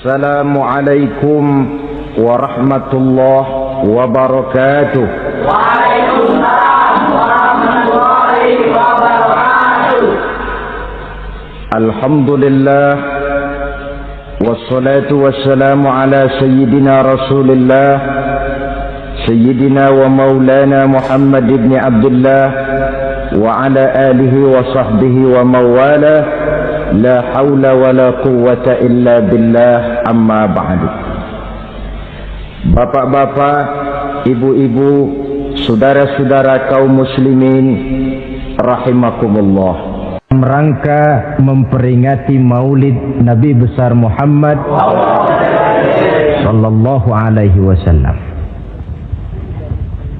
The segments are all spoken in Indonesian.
Assalamualaikum warahmatullahi wabarakatuh. Waalaikumsalam warahmatullahi wabarakatuh. Alhamdulillah wassalatu wassalamu ala sayyidina Rasulillah sayyidina wa maulana Muhammad ibn Abdullah wa ala alihi wa sahbihi wa mawala. La haula wa la quwwata illa billah, amma ba'du. Bapak-bapak, ibu-ibu, saudara-saudara kaum muslimin rahimakumullah. Rangka memperingati Maulid Nabi besar Muhammad sallallahu alaihi wasallam.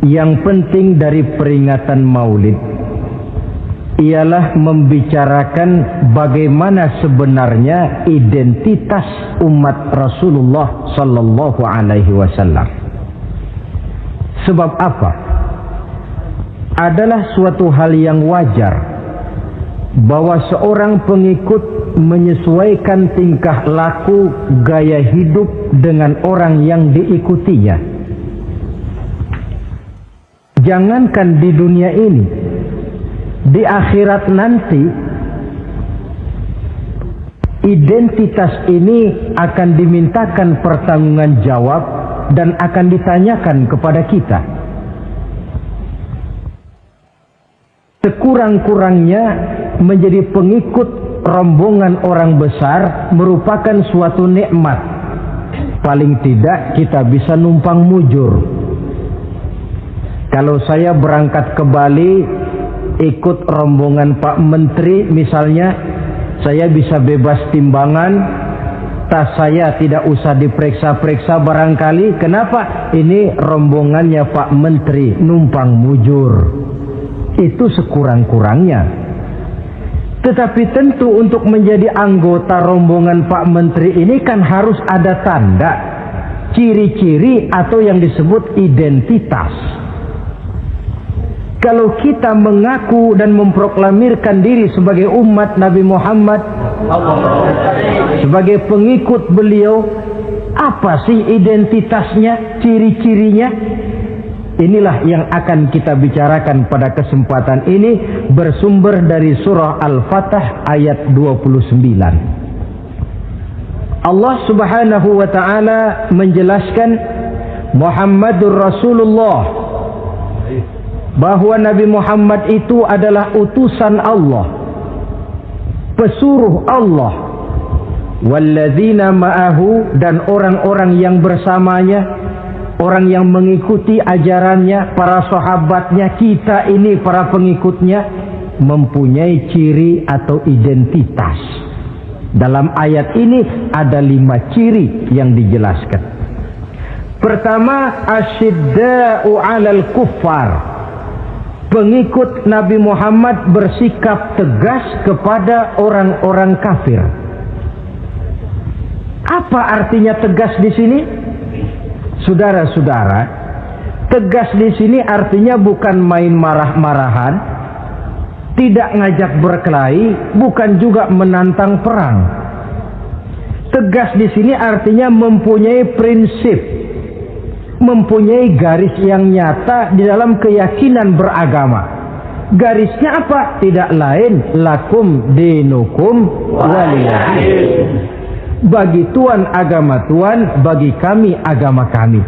Yang penting dari peringatan Maulid ialah membicarakan bagaimana sebenarnya identitas umat Rasulullah sallallahu alaihi wasallam. Sebab apa? Adalah suatu hal yang wajar bahwa seorang pengikut menyesuaikan tingkah laku, gaya hidup dengan orang yang diikutinya. Jangankan di dunia ini, di akhirat nanti identitas ini akan dimintakan pertanggungjan jawab dan akan ditanyakan kepada kita. Sekurang-kurangnya menjadi pengikut rombongan orang besar merupakan suatu nikmat. Paling tidak kita bisa numpang mujur. Kalau saya berangkat ke Bali ikut rombongan Pak Menteri misalnya, saya bisa bebas timbangan, tas saya tidak usah diperiksa-periksa barangkali. Kenapa? Ini rombongannya Pak Menteri, numpang mujur. Itu sekurang-kurangnya. Tetapi tentu untuk menjadi anggota rombongan Pak Menteri ini kan harus ada tanda, ciri-ciri atau yang disebut identitas. Kalau kita mengaku dan memproklamirkan diri sebagai umat Nabi Muhammad, sebagai pengikut beliau, apa sih identitasnya, ciri-cirinya? Inilah yang akan kita bicarakan pada kesempatan ini, bersumber dari surah Al-Fatah ayat 29. Allah Subhanahu wa ta'ala menjelaskan Muhammadur Rasulullah, bahwa Nabi Muhammad itu adalah utusan Allah, pesuruh Allah. Walladzina ma'ahu, dan orang-orang yang bersamanya, orang yang mengikuti ajarannya, para sahabatnya, kita ini para pengikutnya, mempunyai ciri atau identitas. Dalam ayat ini ada 5 ciri yang dijelaskan. Pertama, asyidda'u 'alal kuffar. Pengikut Nabi Muhammad bersikap tegas kepada orang-orang kafir. Apa artinya tegas di sini? Saudara-saudara, tegas di sini artinya bukan main marah-marahan, tidak ngajak berkelahi, bukan juga menantang perang. Tegas di sini artinya mempunyai prinsip, mempunyai garis yang nyata di dalam keyakinan beragama. Garisnya apa? Tidak lain, lakum dinukum waliyadin. Bagi Tuhan agama Tuhan, bagi kami agama kami.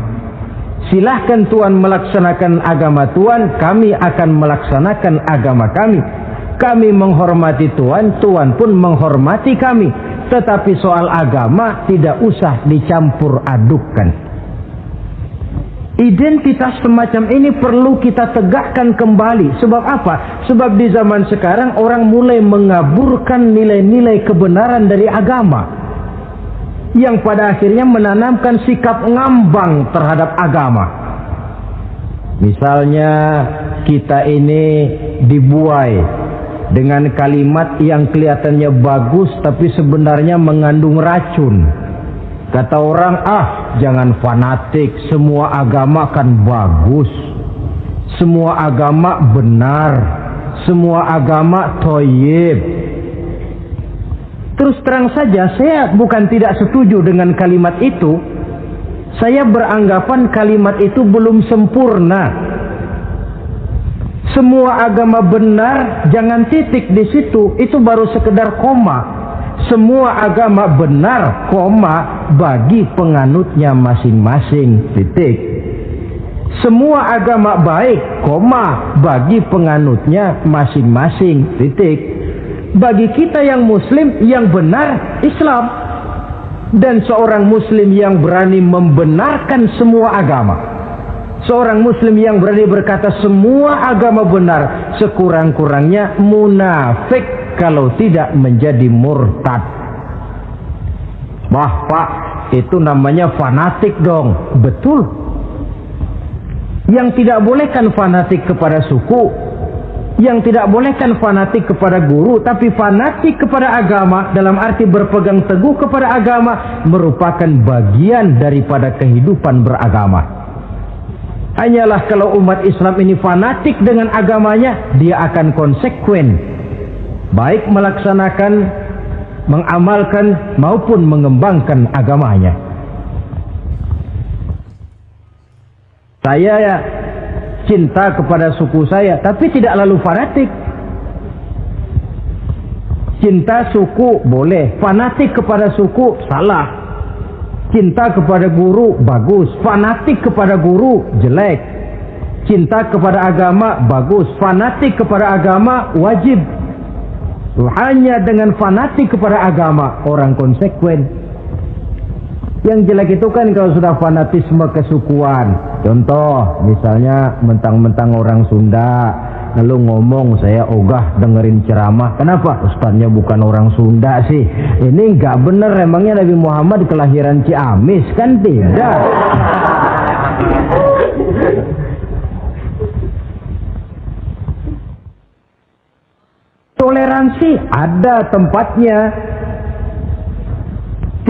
Silahkan Tuhan melaksanakan agama Tuhan, kami akan melaksanakan agama kami. Kami menghormati Tuhan, Tuhan pun menghormati kami. Tetapi soal agama tidak usah dicampur adukkan. Identitas semacam ini perlu kita tegakkan kembali. Sebab apa? Sebab di zaman sekarang orang mulai mengaburkan nilai-nilai kebenaran dari agama, yang pada akhirnya menanamkan sikap ngambang terhadap agama. Misalnya kita ini dibuai dengan kalimat yang kelihatannya bagus tapi sebenarnya mengandung racun. Kata orang, jangan fanatik, semua agama kan bagus, semua agama benar, semua agama thayyib. Terus terang saja, saya bukan tidak setuju dengan kalimat itu. Saya beranggapan kalimat itu belum sempurna. Semua agama benar, jangan titik di situ, itu baru sekedar koma. Semua agama benar, koma, bagi penganutnya masing-masing, titik. Semua agama baik, koma, bagi penganutnya masing-masing, titik. Bagi kita yang muslim, yang benar, Islam. Dan seorang muslim yang berani membenarkan semua agama, seorang muslim yang berani berkata semua agama benar, sekurang-kurangnya munafik kalau tidak menjadi murtad. Wah Pak, itu namanya fanatik dong. Betul. Yang tidak boleh kan fanatik kepada suku, yang tidak boleh kan fanatik kepada guru, tapi fanatik kepada agama dalam arti berpegang teguh kepada agama merupakan bagian daripada kehidupan beragama. Hanyalah kalau umat Islam ini fanatik dengan agamanya, dia akan konsekuen, baik melaksanakan, mengamalkan maupun mengembangkan agamanya. Saya cinta kepada suku saya, tapi tidak lalu fanatik. Cinta suku boleh, fanatik kepada suku salah. Cinta kepada guru bagus, fanatik kepada guru jelek. Cinta kepada agama bagus, fanatik kepada agama wajib. Hanya dengan fanatik kepada agama orang konsekuen. Yang jelek itu kan kalau sudah fanatisme kesukuan. Contoh, misalnya mentang-mentang orang Sunda, lalu ngomong saya ogah dengerin ceramah. Kenapa? Ustadznya bukan orang Sunda sih. Ini nggak bener, emangnya Nabi Muhammad kelahiran Ciamis? Kan tidak. Toleransi ada tempatnya,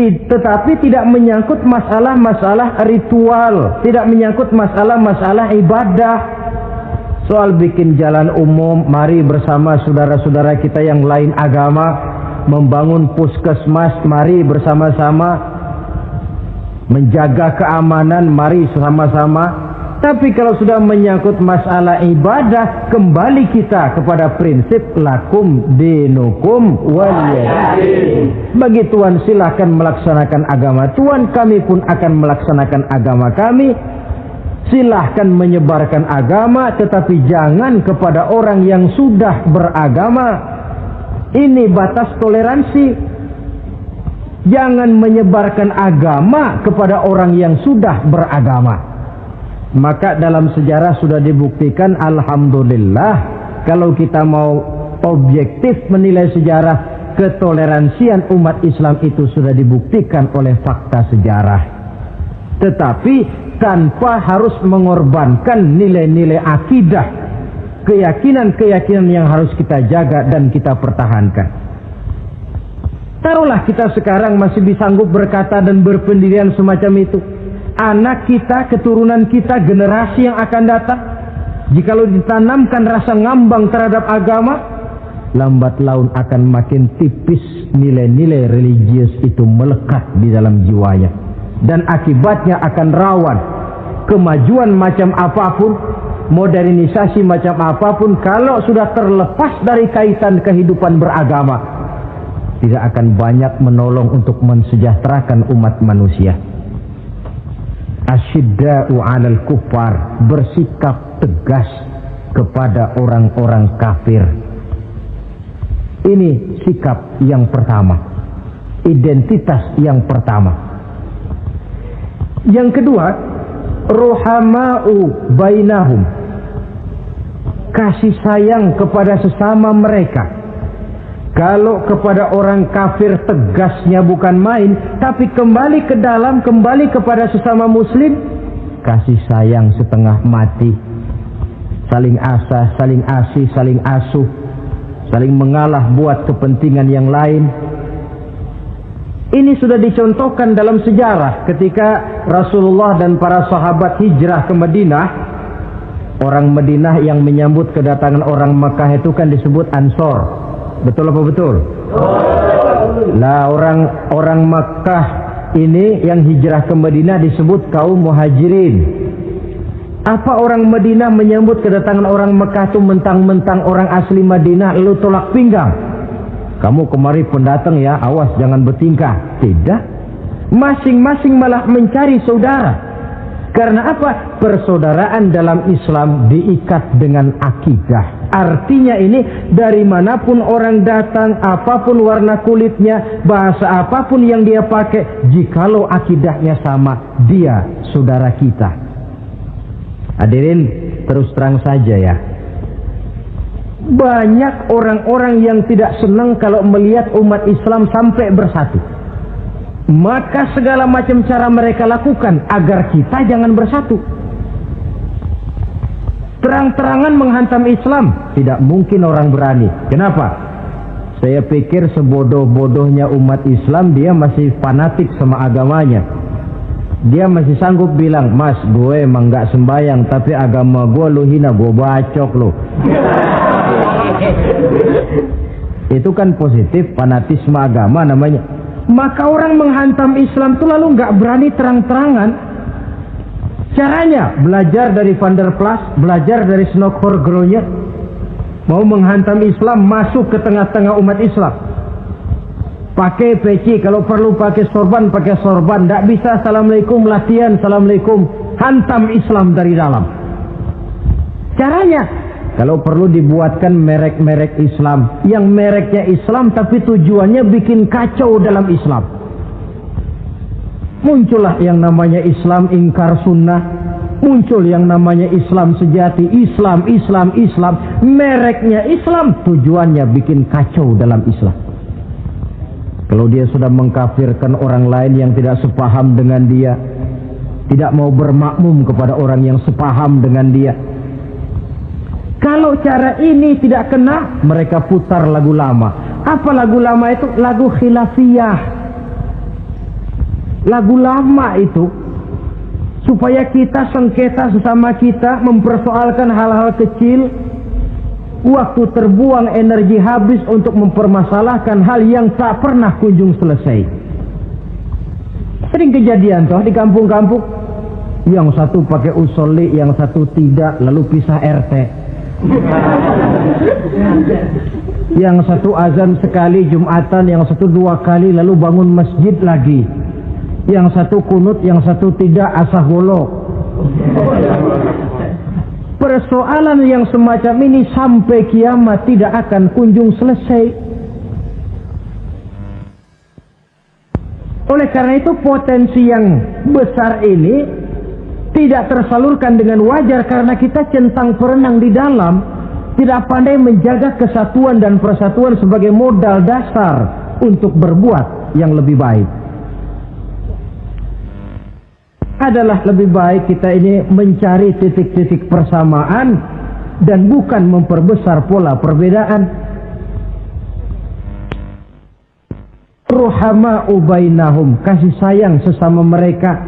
tetapi tidak menyangkut masalah-masalah ritual, tidak menyangkut masalah-masalah ibadah. Soal bikin jalan umum, mari bersama saudara-saudara kita yang lain agama membangun puskesmas, mari bersama-sama menjaga keamanan, mari sama-sama. Tapi kalau sudah menyangkut masalah ibadah, kembali kita kepada prinsip lakum dinukum waliyadin. Bagi Tuhan silahkan melaksanakan agama Tuhan, kami pun akan melaksanakan agama kami. Silahkan menyebarkan agama, tetapi jangan kepada orang yang sudah beragama. Ini batas toleransi. Jangan menyebarkan agama kepada orang yang sudah beragama. Maka dalam sejarah sudah dibuktikan, alhamdulillah, kalau kita mau objektif menilai sejarah, ketoleransian umat Islam itu sudah dibuktikan oleh fakta sejarah. Tetapi tanpa harus mengorbankan nilai-nilai akidah, keyakinan-keyakinan yang harus kita jaga dan kita pertahankan. Taruhlah kita sekarang masih disanggup berkata dan berpendirian semacam itu. Anak kita, keturunan kita, generasi yang akan datang, jikalau ditanamkan rasa ngambang terhadap agama, lambat laun akan makin tipis nilai-nilai religius itu melekat di dalam jiwanya. Dan akibatnya akan rawan kemajuan macam apapun, modernisasi macam apapun, kalau sudah terlepas dari kaitan kehidupan beragama, tidak akan banyak menolong untuk mensejahterakan umat manusia. Asyidda'u 'alal kuffar, bersikap tegas kepada orang-orang kafir. Ini sikap yang pertama, identitas yang pertama. Yang kedua, ruhama'u bainahum, kasih sayang kepada sesama mereka. Kalau kepada orang kafir tegasnya bukan main, tapi kembali ke dalam, kembali kepada sesama muslim, kasih sayang setengah mati. Saling asah, saling asih, saling asuh, saling mengalah buat kepentingan yang lain. Ini sudah dicontohkan dalam sejarah ketika Rasulullah dan para sahabat hijrah ke Madinah. Orang Madinah yang menyambut kedatangan orang Makkah itu kan disebut Ansor. Betul apa betul? Lah orang Makkah ini yang hijrah ke Madinah disebut kaum muhajirin. Apa orang Madinah menyambut kedatangan orang Mekah itu mentang-mentang orang asli Madinah lalu tolak pinggang? Kamu kemari pendatang ya, awas jangan bertingkah. Tidak. Masing-masing malah mencari saudara. Karena apa? Persaudaraan dalam Islam diikat dengan akidah. Artinya ini dari manapun orang datang, apapun warna kulitnya, bahasa apapun yang dia pakai, jikalau akidahnya sama, dia saudara kita. Hadirin, terus terang saja ya. Banyak orang-orang yang tidak senang kalau melihat umat Islam sampai bersatu. Maka segala macam cara mereka lakukan agar kita jangan bersatu. Terang-terangan menghantam Islam, tidak mungkin orang berani. Kenapa? Saya pikir sebodoh-bodohnya umat Islam dia masih fanatik sama agamanya. Dia masih sanggup bilang, mas gue emang gak sembayang, tapi agama gue lu hina, gue bacok lu. Itu kan positif, fanatisme agama namanya. Maka orang menghantam Islam itu lalu gak berani terang-terangan. Caranya, belajar dari Van der Plas, belajar dari Snokor-Gronya. Mau menghantam Islam, masuk ke tengah-tengah umat Islam. Pakai peci, kalau perlu pakai sorban, pakai sorban. Tidak bisa assalamualaikum, latihan assalamualaikum. Hantam Islam dari dalam. Caranya, kalau perlu dibuatkan merek-merek Islam. Yang mereknya Islam tapi tujuannya bikin kacau dalam Islam. Muncullah yang namanya Islam ingkar sunnah. Muncul yang namanya Islam sejati. Islam. Mereknya Islam, tujuannya bikin kacau dalam Islam. Kalau dia sudah mengkafirkan orang lain yang tidak sepaham dengan dia, tidak mau bermakmum kepada orang yang sepaham dengan dia. Kalau cara ini tidak kena, mereka putar lagu lama. Apa lagu lama itu? Lagu khilafiyah. Lagu lama itu supaya kita sengketa sesama kita, mempersoalkan hal-hal kecil. Waktu terbuang, energi habis untuk mempermasalahkan hal yang tak pernah kunjung selesai. Sering kejadian toh di kampung-kampung. Yang satu pakai usolli, yang satu tidak, lalu pisah RT. Yang satu azan sekali Jumatan, yang satu 2 kali, lalu bangun masjid lagi. Yang satu kunut, yang satu tidak, asah golok. Persoalan yang semacam ini sampai kiamat tidak akan kunjung selesai. Oleh karena itu potensi yang besar ini tidak tersalurkan dengan wajar karena kita centang perenang di dalam, tidak pandai menjaga kesatuan dan persatuan sebagai modal dasar untuk berbuat yang lebih baik. Adalah lebih baik kita ini mencari titik-titik persamaan dan bukan memperbesar pola perbedaan. Ruhama'u bainahum, kasih sayang sesama mereka.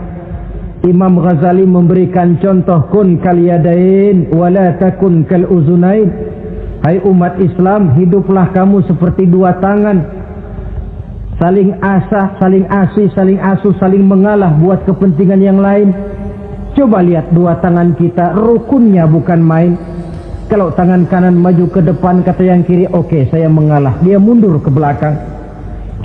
Imam Ghazali memberikan contoh, kun kal yadain wala takun kal uzunain. Hai umat Islam, hiduplah kamu seperti 2 tangan. Saling asah, saling asih, saling asuh, saling mengalah buat kepentingan yang lain. Coba lihat 2 tangan kita, rukunnya bukan main. Kalau tangan kanan maju ke depan, kata yang kiri, oke, saya mengalah. Dia mundur ke belakang.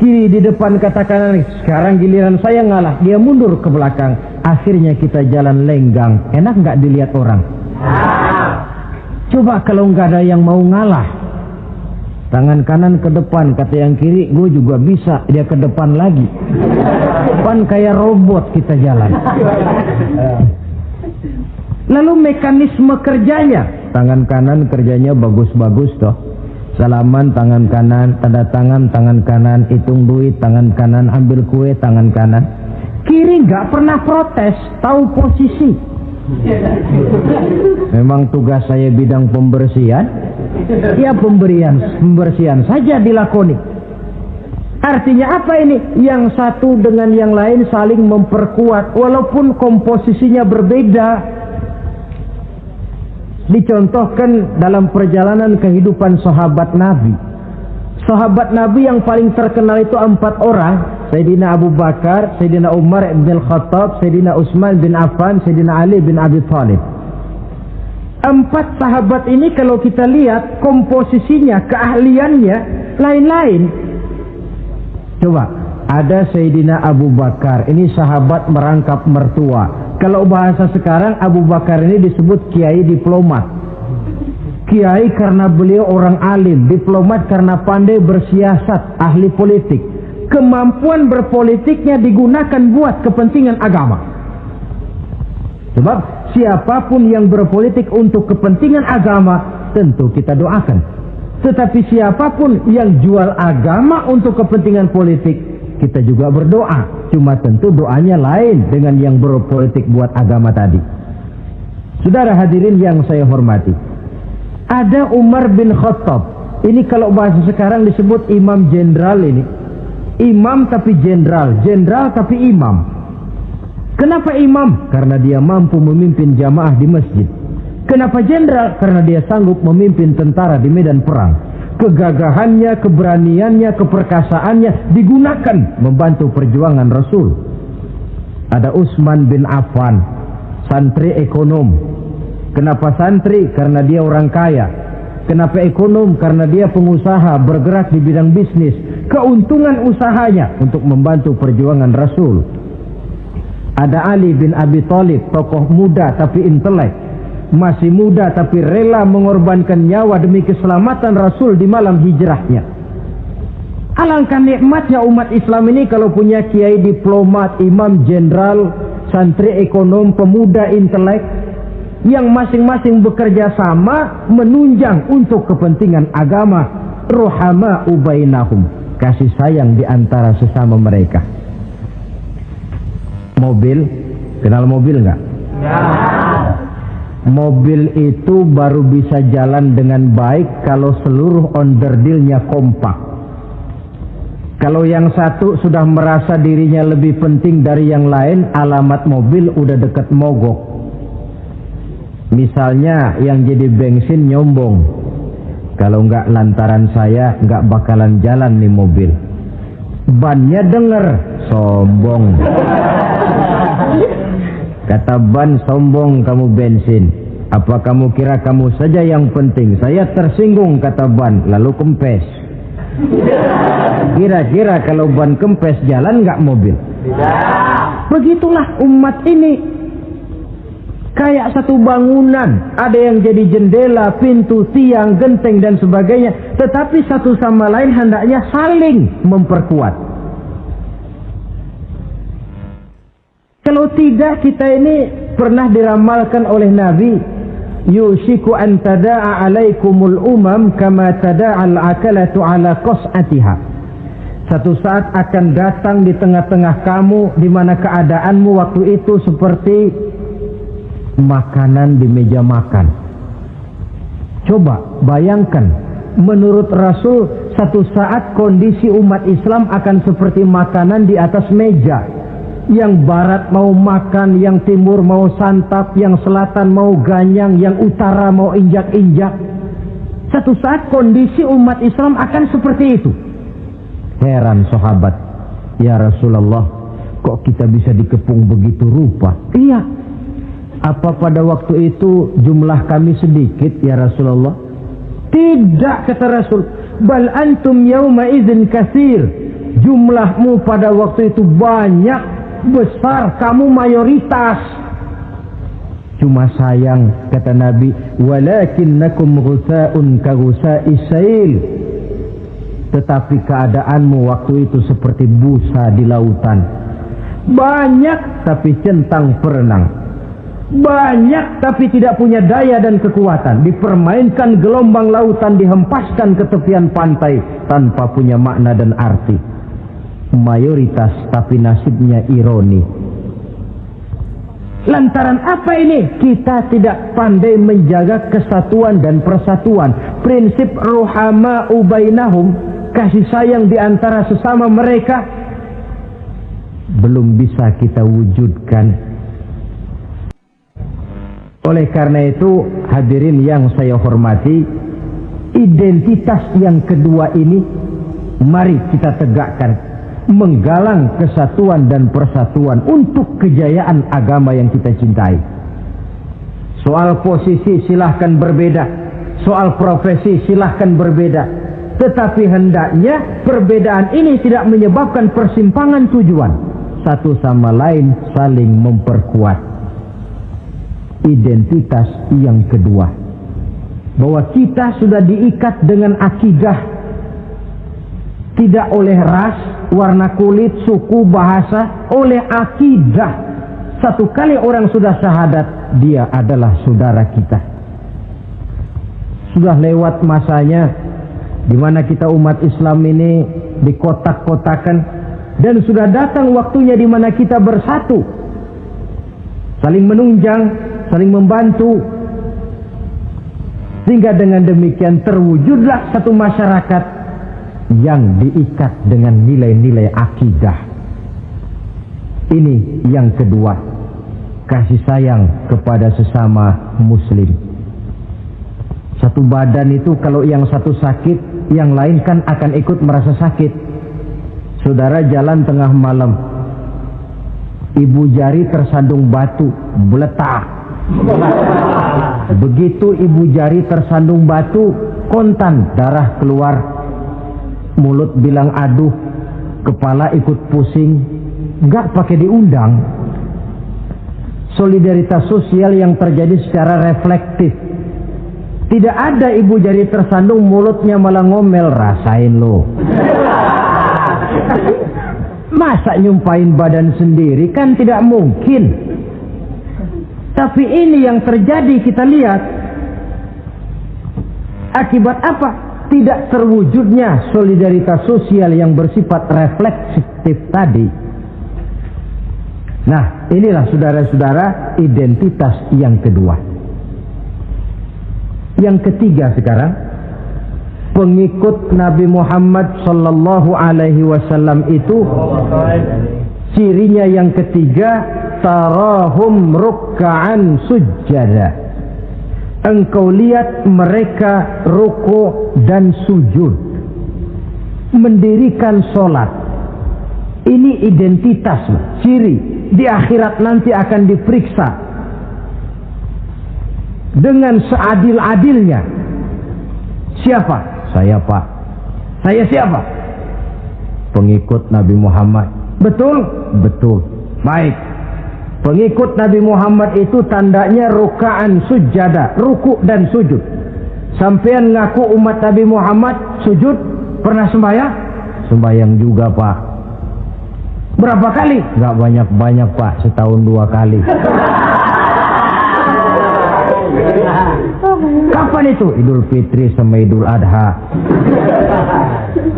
Kiri di depan, kata kanan, sekarang giliran saya ngalah. Dia mundur ke belakang. Akhirnya kita jalan lenggang. Enak nggak dilihat orang? Coba kalau nggak ada yang mau ngalah. Tangan kanan ke depan, kata yang kiri, gue juga bisa. Dia ke depan lagi. Depan kayak robot kita jalan. Lalu mekanisme kerjanya, tangan kanan kerjanya bagus-bagus toh. Salaman tangan kanan, tanda tangan tangan kanan, hitung duit tangan kanan, ambil kue tangan kanan. Kiri nggak pernah protes, tahu posisi. Memang tugas saya bidang pembersihan. Ya pembersihan saja dilakoni. Artinya apa ini? Yang satu dengan yang lain saling memperkuat walaupun komposisinya berbeda. Dicontohkan dalam perjalanan kehidupan sahabat Nabi. Sahabat Nabi yang paling terkenal itu 4 orang. Sayyidina Abu Bakar, Sayyidina Umar bin Khattab, Sayyidina Utsman bin Affan, Sayyidina Ali bin Abi Thalib. 4 sahabat ini kalau kita lihat komposisinya, keahliannya lain-lain. Coba, ada Sayyidina Abu Bakar, ini sahabat merangkap mertua. Kalau bahasa sekarang, Abu Bakar ini disebut kiai diplomat. Kiai karena beliau orang alim, diplomat karena pandai bersiasat, ahli politik. Kemampuan berpolitiknya digunakan buat kepentingan agama. Sebab siapapun yang berpolitik untuk kepentingan agama, tentu kita doakan. Tetapi siapapun yang jual agama untuk kepentingan politik, kita juga berdoa. Cuma tentu doanya lain dengan yang berpolitik buat agama tadi. Saudara hadirin yang saya hormati, ada Umar bin Khattab. Ini kalau bahasa sekarang disebut imam jenderal ini. Imam tapi jenderal, jenderal tapi imam. Kenapa imam? Karena dia mampu memimpin jamaah di masjid. Kenapa jenderal? Karena dia sanggup memimpin tentara di medan perang. Kegagahannya, keberaniannya, keperkasaannya digunakan membantu perjuangan Rasul. Ada Utsman bin Affan, santri ekonom. Kenapa santri? Karena dia orang kaya. Kenapa ekonom? Karena dia pengusaha bergerak di bidang bisnis. Keuntungan usahanya untuk membantu perjuangan Rasul. Ada Ali bin Abi Thalib, tokoh muda tapi intelek. Masih muda tapi rela mengorbankan nyawa demi keselamatan Rasul di malam hijrahnya. Alangkah nikmatnya umat Islam ini kalau punya kiai diplomat, imam jenderal, santri ekonom, pemuda intelek yang masing-masing bekerja sama menunjang untuk kepentingan agama. Ruhama ubainahum, kasih sayang di antara sesama mereka. Mobil, kenal mobil nggak? Ya. Mobil itu baru bisa jalan dengan baik kalau seluruh onderdilnya kompak. Kalau yang satu sudah merasa dirinya lebih penting dari yang lain, alamat mobil udah deket mogok. Misalnya yang jadi bensin nyombong, kalau nggak lantaran saya nggak bakalan jalan nih mobil. Bannya denger, sombong. Kata ban, sombong kamu bensin. Apa kamu kira kamu saja yang penting? Saya tersinggung, kata ban, lalu kempes. Kira-kira kalau ban kempes jalan nggak mobil? Begitulah umat ini. Kayak satu bangunan, ada yang jadi jendela, pintu, tiang, genteng dan sebagainya. Tetapi satu sama lain hendaknya saling memperkuat. Kalau tidak, kita ini pernah diramalkan oleh Nabi, yushiku an tada'a alaikumul umam kama tada'al akalatu ala qas'atiha. Satu saat akan datang di tengah-tengah kamu di mana keadaanmu waktu itu seperti makanan di meja makan. Coba bayangkan, menurut Rasul satu saat kondisi umat Islam akan seperti makanan di atas meja. Yang barat mau makan, yang timur mau santap, yang selatan mau ganyang, yang utara mau injak-injak. Satu saat kondisi umat Islam akan seperti itu. Heran sahabat, ya Rasulullah, kok kita bisa dikepung begitu rupa? Iya. Apa pada waktu itu jumlah kami sedikit ya Rasulullah? Tidak, kata Rasul. Bal antum yawma idzin katsir. Jumlahmu pada waktu itu banyak, besar, kamu mayoritas. Cuma sayang, kata Nabi, walakinnakum ghusaa'un ka ghusaa'is sail. Tetapi keadaanmu waktu itu seperti busa di lautan. Banyak tapi centang perenang. Banyak tapi tidak punya daya dan kekuatan. Dipermainkan gelombang lautan, dihempaskan ke tepian pantai tanpa punya makna dan arti. Mayoritas tapi nasibnya ironi. Lantaran apa ini? Kita tidak pandai menjaga kesatuan dan persatuan. Prinsip ruhama ubainahum, kasih sayang di antara sesama mereka, belum bisa kita wujudkan. Oleh karena itu, hadirin yang saya hormati, Identitas yang kedua ini mari kita tegakkan, menggalang kesatuan dan persatuan untuk kejayaan agama yang kita cintai. Soal posisi silahkan berbeda, soal profesi silahkan berbeda, tetapi hendaknya perbedaan ini tidak menyebabkan persimpangan tujuan. Satu sama lain saling memperkuat. Identitas yang kedua, bahwa kita sudah diikat dengan akidah, tidak oleh ras, warna kulit, suku, bahasa, oleh akidah. Satu kali orang sudah syahadat, dia adalah saudara kita. Sudah lewat masanya di mana kita umat Islam ini dikotak-kotakan, dan sudah datang waktunya di mana kita bersatu, saling menunjang, saling membantu, sehingga dengan demikian terwujudlah satu masyarakat yang diikat dengan nilai-nilai akidah. Ini yang kedua, kasih sayang kepada sesama muslim. Satu badan itu kalau yang satu sakit, yang lain kan akan ikut merasa sakit. Saudara jalan tengah malam, ibu jari tersandung batu, meletak. Begitu ibu jari tersandung batu, kontan, darah keluar, mulut bilang aduh, kepala ikut pusing, nggak pakai diundang. Solidaritas sosial yang terjadi secara reflektif. Tidak ada ibu jari tersandung mulutnya malah ngomel, rasain lo. Masa nyumpain badan sendiri, kan tidak mungkin. Tapi ini yang terjadi, kita lihat. Akibat apa? Tidak terwujudnya solidaritas sosial yang bersifat refleksif tadi. Nah, inilah saudara-saudara identitas yang kedua. Yang ketiga sekarang, pengikut Nabi Muhammad sallallahu alaihi wasallam itu cirinya yang ketiga, tarahum ruk'an sujjada. Engkau lihat mereka ruku dan sujud, mendirikan solat. Ini identitas, ciri. Di akhirat nanti akan diperiksa dengan seadil-adilnya. Siapa? Saya, Pak. Saya siapa? Pengikut Nabi Muhammad. Betul? Betul. Baik. Pengikut Nabi Muhammad itu tandanya ruka'an sujada, ruku dan sujud. Sampean ngaku umat Nabi Muhammad, sujud, pernah sembahyang? Sembahyang juga, Pak. Berapa kali? Gak banyak-banyak, Pak, setahun 2 kali. Kapan itu? Idul Fitri sama Idul Adha.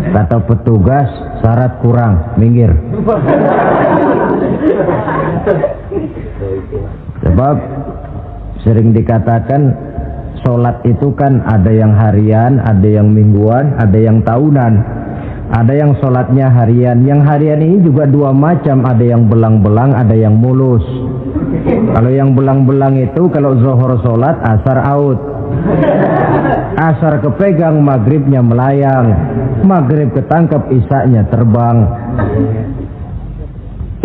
Kata petugas, syarat kurang, minggir. Sebab sering dikatakan sholat itu kan ada yang harian, ada yang mingguan, ada yang tahunan. Ada yang sholatnya harian. Yang harian ini juga 2 macam, ada yang belang-belang, ada yang mulus. Kalau yang belang-belang itu kalau zuhur sholat, asar out. Asar kepegang, maghribnya melayang. Maghrib ketangkep, isaknya terbang.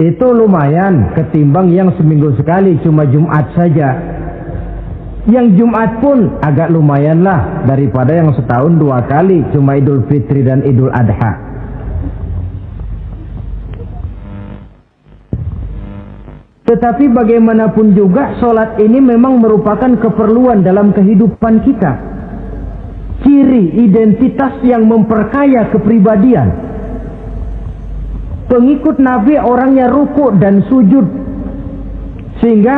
Itu lumayan ketimbang yang seminggu sekali cuma Jumat saja. Yang Jumat pun agak lumayan lah daripada yang setahun 2 kali cuma Idul Fitri dan Idul Adha. Tetapi bagaimanapun juga sholat ini memang merupakan keperluan dalam kehidupan kita. Ciri identitas yang memperkaya kepribadian. Pengikut Nabi orangnya ruku dan sujud. Sehingga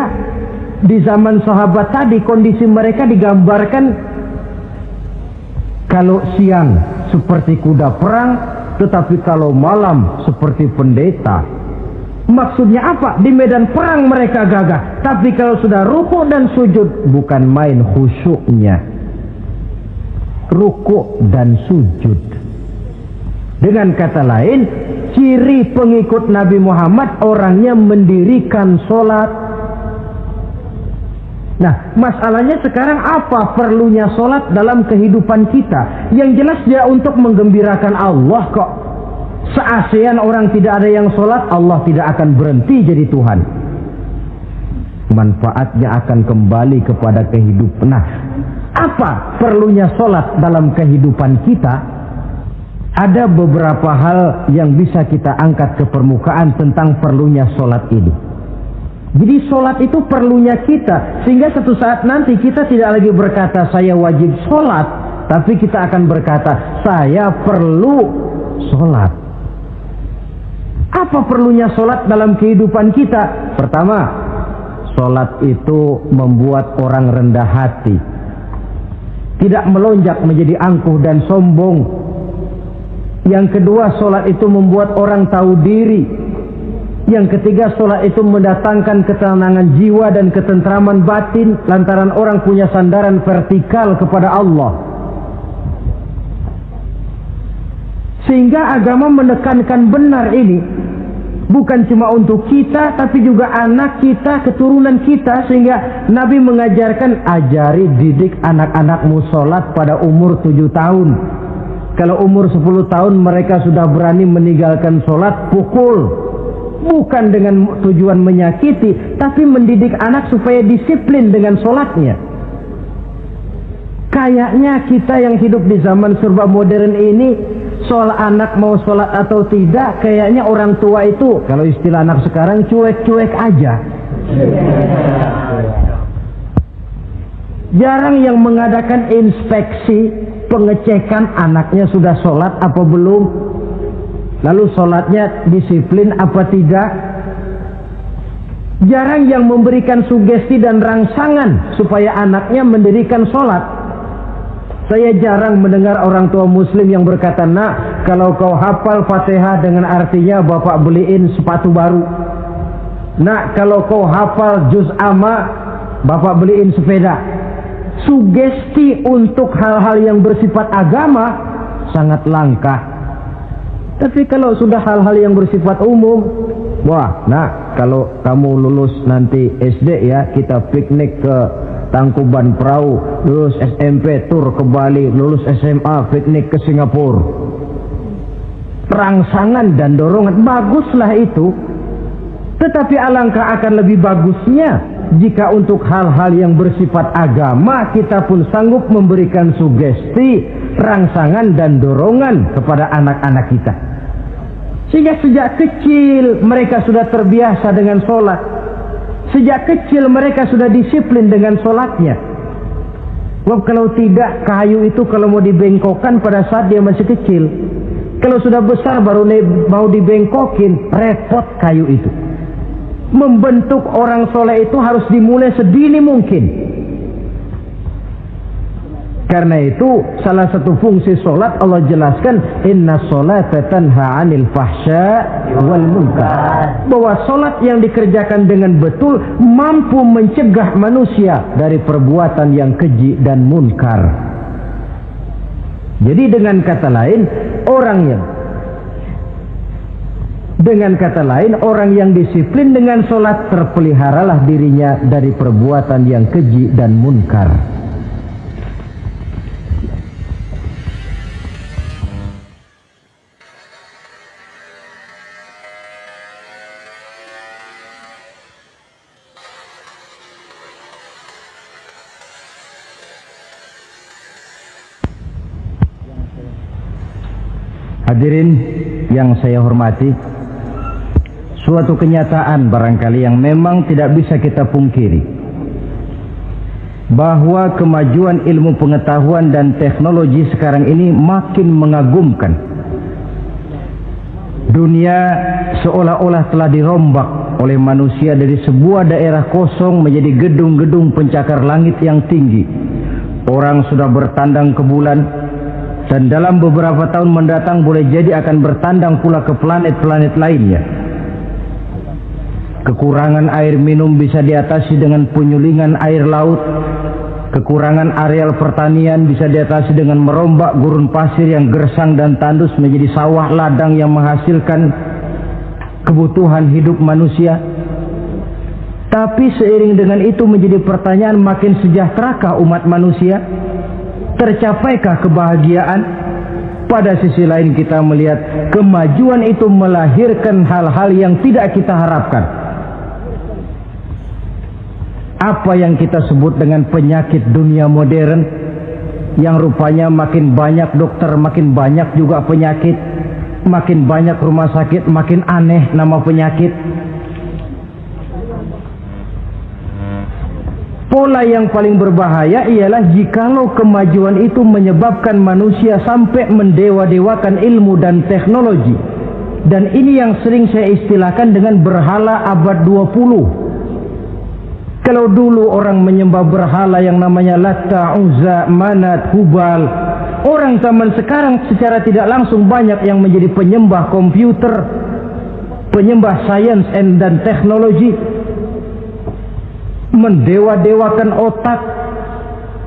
di zaman sahabat tadi kondisi mereka digambarkan kalau siang seperti kuda perang, tetapi kalau malam seperti pendeta. Maksudnya apa? Di medan perang mereka gagah, tapi kalau sudah ruku dan sujud bukan main khusyuknya. Ruku dan sujud. Dengan kata lain, ciri pengikut Nabi Muhammad orangnya mendirikan sholat, Nah, masalahnya sekarang apa perlunya sholat dalam kehidupan kita? Yang jelas dia untuk menggembirakan Allah kok. Se-ASEAN orang tidak ada yang sholat, Allah tidak akan berhenti jadi Tuhan. Manfaatnya akan kembali kepada kehidupan. Nah, apa perlunya sholat dalam kehidupan kita? Ada beberapa hal yang bisa kita angkat ke permukaan tentang perlunya sholat ini. Jadi sholat itu perlunya kita, sehingga suatu saat nanti kita tidak lagi berkata saya wajib sholat, tapi kita akan berkata saya perlu sholat. Apa perlunya sholat dalam kehidupan kita? Pertama, sholat itu membuat orang rendah hati, tidak melonjak menjadi angkuh dan sombong. Yang kedua, sholat itu membuat orang tahu diri. Yang ketiga, sholat itu mendatangkan ketenangan jiwa dan ketentraman batin lantaran orang punya sandaran vertikal kepada Allah. Sehingga agama menekankan benar ini, bukan cuma untuk kita, tapi juga anak kita, keturunan kita. Sehingga Nabi mengajarkan, ajari didik anak-anakmu sholat pada umur 7 tahun. Kalau umur 10 tahun mereka sudah berani meninggalkan sholat, pukul. Bukan dengan tujuan menyakiti, tapi mendidik anak supaya disiplin dengan sholatnya. Kayaknya kita yang hidup di zaman serba modern ini, soal anak mau sholat atau tidak, kayaknya orang tua itu, kalau istilah anak sekarang, cuek-cuek aja. Jarang yang mengadakan inspeksi, pengecekan anaknya sudah sholat apa belum, lalu sholatnya disiplin apa tidak. Jarang yang memberikan sugesti dan rangsangan supaya anaknya mendirikan sholat. Saya jarang mendengar orang tua muslim yang berkata, nak, kalau kau hafal Fatihah dengan artinya bapak beliin sepatu baru. Nak, kalau kau hafal juz amma, bapak beliin sepeda. Sugesti untuk hal-hal yang bersifat agama sangat langka. Tapi kalau sudah hal-hal yang bersifat umum, wah, nah, kalau kamu lulus nanti SD ya, kita piknik ke Tangkuban Perahu, lulus SMP tur ke Bali, lulus SMA piknik ke Singapura. Rangsangan dan dorongan, baguslah itu. Tetapi alangkah akan lebih bagusnya jika untuk hal-hal yang bersifat agama kita pun sanggup memberikan sugesti, rangsangan dan dorongan kepada anak-anak kita. Sehingga sejak kecil mereka sudah terbiasa dengan sholat. Sejak kecil mereka sudah disiplin dengan sholatnya. Sebab kalau tidak, kayu itu kalau mau dibengkokkan pada saat dia masih kecil. Kalau sudah besar baru mau dibengkokin, repot kayu itu. Membentuk orang soleh itu harus dimulai sedini mungkin. Karena itu salah satu fungsi solat Allah jelaskan, inna sholata tanha 'anil fahsya wal munkar. Bahwa solat yang dikerjakan dengan betul mampu mencegah manusia dari perbuatan yang keji dan munkar. Jadi dengan kata lain orang yang disiplin dengan solat, terpeliharalah dirinya dari perbuatan yang keji dan munkar. Hadirin yang saya hormati, suatu kenyataan barangkali yang memang tidak bisa kita pungkiri, bahwa kemajuan ilmu pengetahuan dan teknologi sekarang ini makin mengagumkan. Dunia seolah-olah telah dirombak oleh manusia dari sebuah daerah kosong menjadi gedung-gedung pencakar langit yang tinggi. Orang sudah bertandang ke bulan, dan dalam beberapa tahun mendatang boleh jadi akan bertandang pula ke planet-planet lainnya. Kekurangan air minum bisa diatasi dengan penyulingan air laut. Kekurangan areal pertanian bisa diatasi dengan merombak gurun pasir yang gersang dan tandus menjadi sawah ladang yang menghasilkan kebutuhan hidup manusia. Tapi seiring dengan itu menjadi pertanyaan, makin sejahterakah umat manusia? Tercapaikah kebahagiaan? Pada sisi lain kita melihat kemajuan itu melahirkan hal-hal yang tidak kita harapkan. Apa yang kita sebut dengan penyakit dunia modern, yang rupanya makin banyak dokter, makin banyak juga penyakit, makin banyak rumah sakit, makin aneh nama penyakit. Pola yang paling berbahaya ialah jikalau kemajuan itu menyebabkan manusia sampai mendewa-dewakan ilmu dan teknologi. Dan ini yang sering saya istilahkan dengan berhala abad 20. Kalau dulu orang menyembah berhala yang namanya Latta, Uzza, Manat, Hubal, orang zaman sekarang secara tidak langsung banyak yang menjadi penyembah komputer, penyembah sains dan teknologi, mendewa-dewakan otak,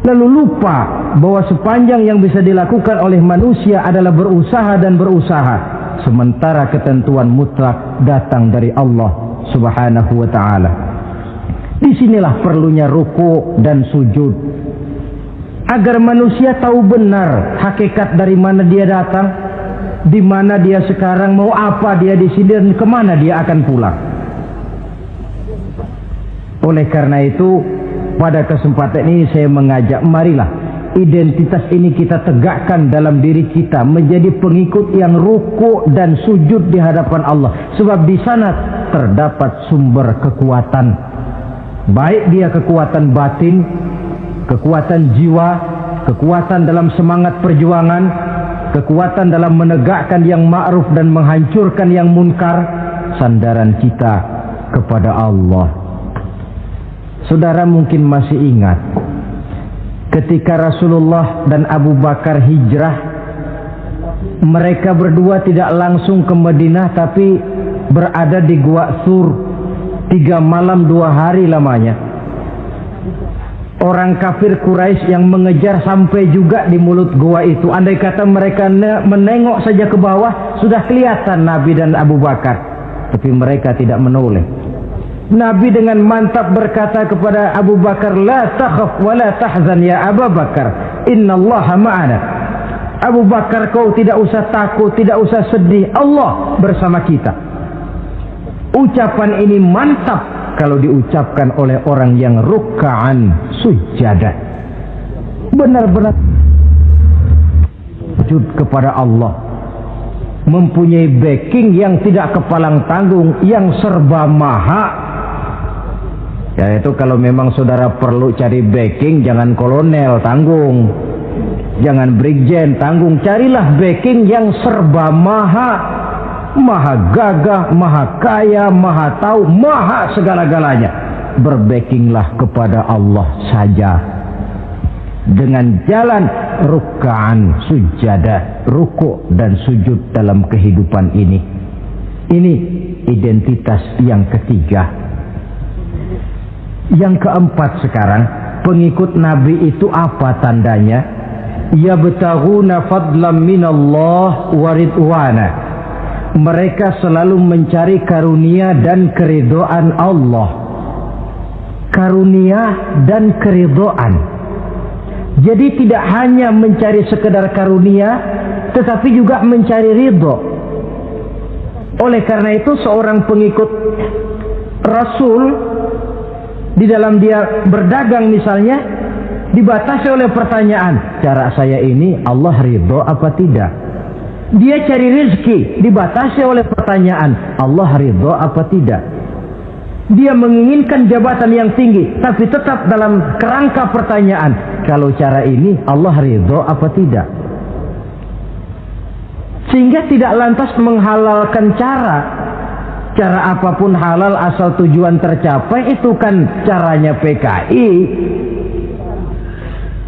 lalu lupa bahwa sepanjang yang bisa dilakukan oleh manusia adalah berusaha dan berusaha, sementara ketentuan mutlak datang dari Allah Subhanahu wa ta'ala. Disinilah perlunya ruku dan sujud, agar manusia tahu benar hakikat dari mana dia datang, di mana dia sekarang, mau apa dia di sini, dan kemana dia akan pulang. Oleh karena itu, pada kesempatan ini saya mengajak, marilah identitas ini kita tegakkan dalam diri kita, menjadi pengikut yang ruku dan sujud di hadapan Allah. Sebab di sana terdapat sumber kekuatan, baik dia kekuatan batin, kekuatan jiwa, kekuatan dalam semangat perjuangan, kekuatan dalam menegakkan yang ma'ruf dan menghancurkan yang munkar. Sandaran kita kepada Allah. Saudara mungkin masih ingat ketika Rasulullah dan Abu Bakar hijrah, mereka berdua tidak langsung ke Madinah tapi berada di Gua Sur 3 malam 2 hari lamanya. Orang kafir Quraisy yang mengejar sampai juga di mulut gua itu. Andai kata mereka menengok saja ke bawah, sudah kelihatan Nabi dan Abu Bakar, tapi mereka tidak menoleh. Nabi dengan mantap berkata kepada Abu Bakar, la takhaf wa la tahzan ya Abu Bakar, innallaha ma'ana. Abu Bakar, kau tidak usah takut, tidak usah sedih, Allah bersama kita. Ucapan ini mantap kalau diucapkan oleh orang yang ruk'an sujada, benar-benar sujud kepada Allah, mempunyai backing yang tidak kepalang tanggung, yang serba maha. Yaitu kalau memang saudara perlu cari backing, jangan kolonel tanggung, jangan brigjen tanggung, carilah backing yang serba maha, maha gagah, maha kaya, maha tahu, maha segala-galanya. Berbackinglah kepada Allah saja dengan jalan ruk'an sujada, ruku' dan sujud dalam kehidupan ini. Ini identitas yang ketiga. Yang keempat sekarang, pengikut Nabi itu apa tandanya? Yabtaghuna fadlan minallah wa ridwana. Mereka selalu mencari karunia dan keridhaan Allah. Karunia dan keridhaan. Jadi tidak hanya mencari sekedar karunia, tetapi juga mencari ridho. Oleh karena itu seorang pengikut Rasul, di dalam dia berdagang misalnya, dibatasi oleh pertanyaan, cara saya ini Allah ridho apa tidak? Dia cari rezeki, dibatasi oleh pertanyaan, Allah ridho apa tidak? Dia menginginkan jabatan yang tinggi, tapi tetap dalam kerangka pertanyaan, kalau cara ini Allah ridho apa tidak? Sehingga tidak lantas menghalalkan cara apapun halal asal tujuan tercapai, itu kan caranya PKI.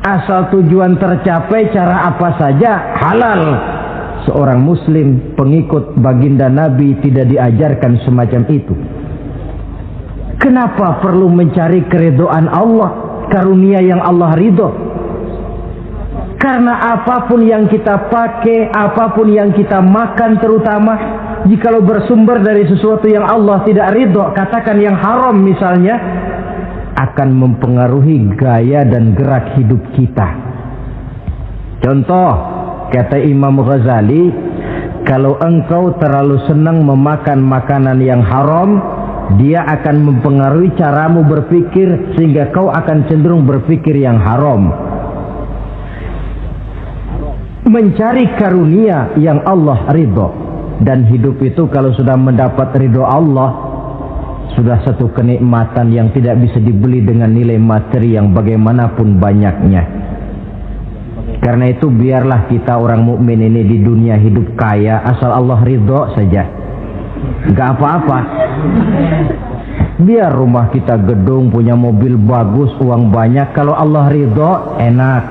Asal tujuan tercapai cara apa saja halal. Seorang muslim pengikut baginda Nabi tidak diajarkan semacam itu. Kenapa perlu mencari keridhaan Allah, karunia yang Allah ridho? Karena apapun yang kita pakai, apapun yang kita makan terutama, Jikalau bersumber dari sesuatu yang Allah tidak ridho, katakan yang haram misalnya, akan mempengaruhi gaya dan gerak hidup kita. Contoh, kata Imam Ghazali, kalau engkau terlalu senang memakan makanan yang haram, dia akan mempengaruhi caramu berpikir sehingga kau akan cenderung berpikir yang haram. Mencari karunia yang Allah ridho, dan hidup itu kalau sudah mendapat ridho Allah, sudah satu kenikmatan yang tidak bisa dibeli dengan nilai materi yang bagaimanapun banyaknya. Karena itu biarlah kita orang mukmin ini di dunia hidup kaya asal Allah ridho saja. Gak apa-apa. Biar rumah kita gedung, punya mobil bagus, uang banyak, kalau Allah ridho enak.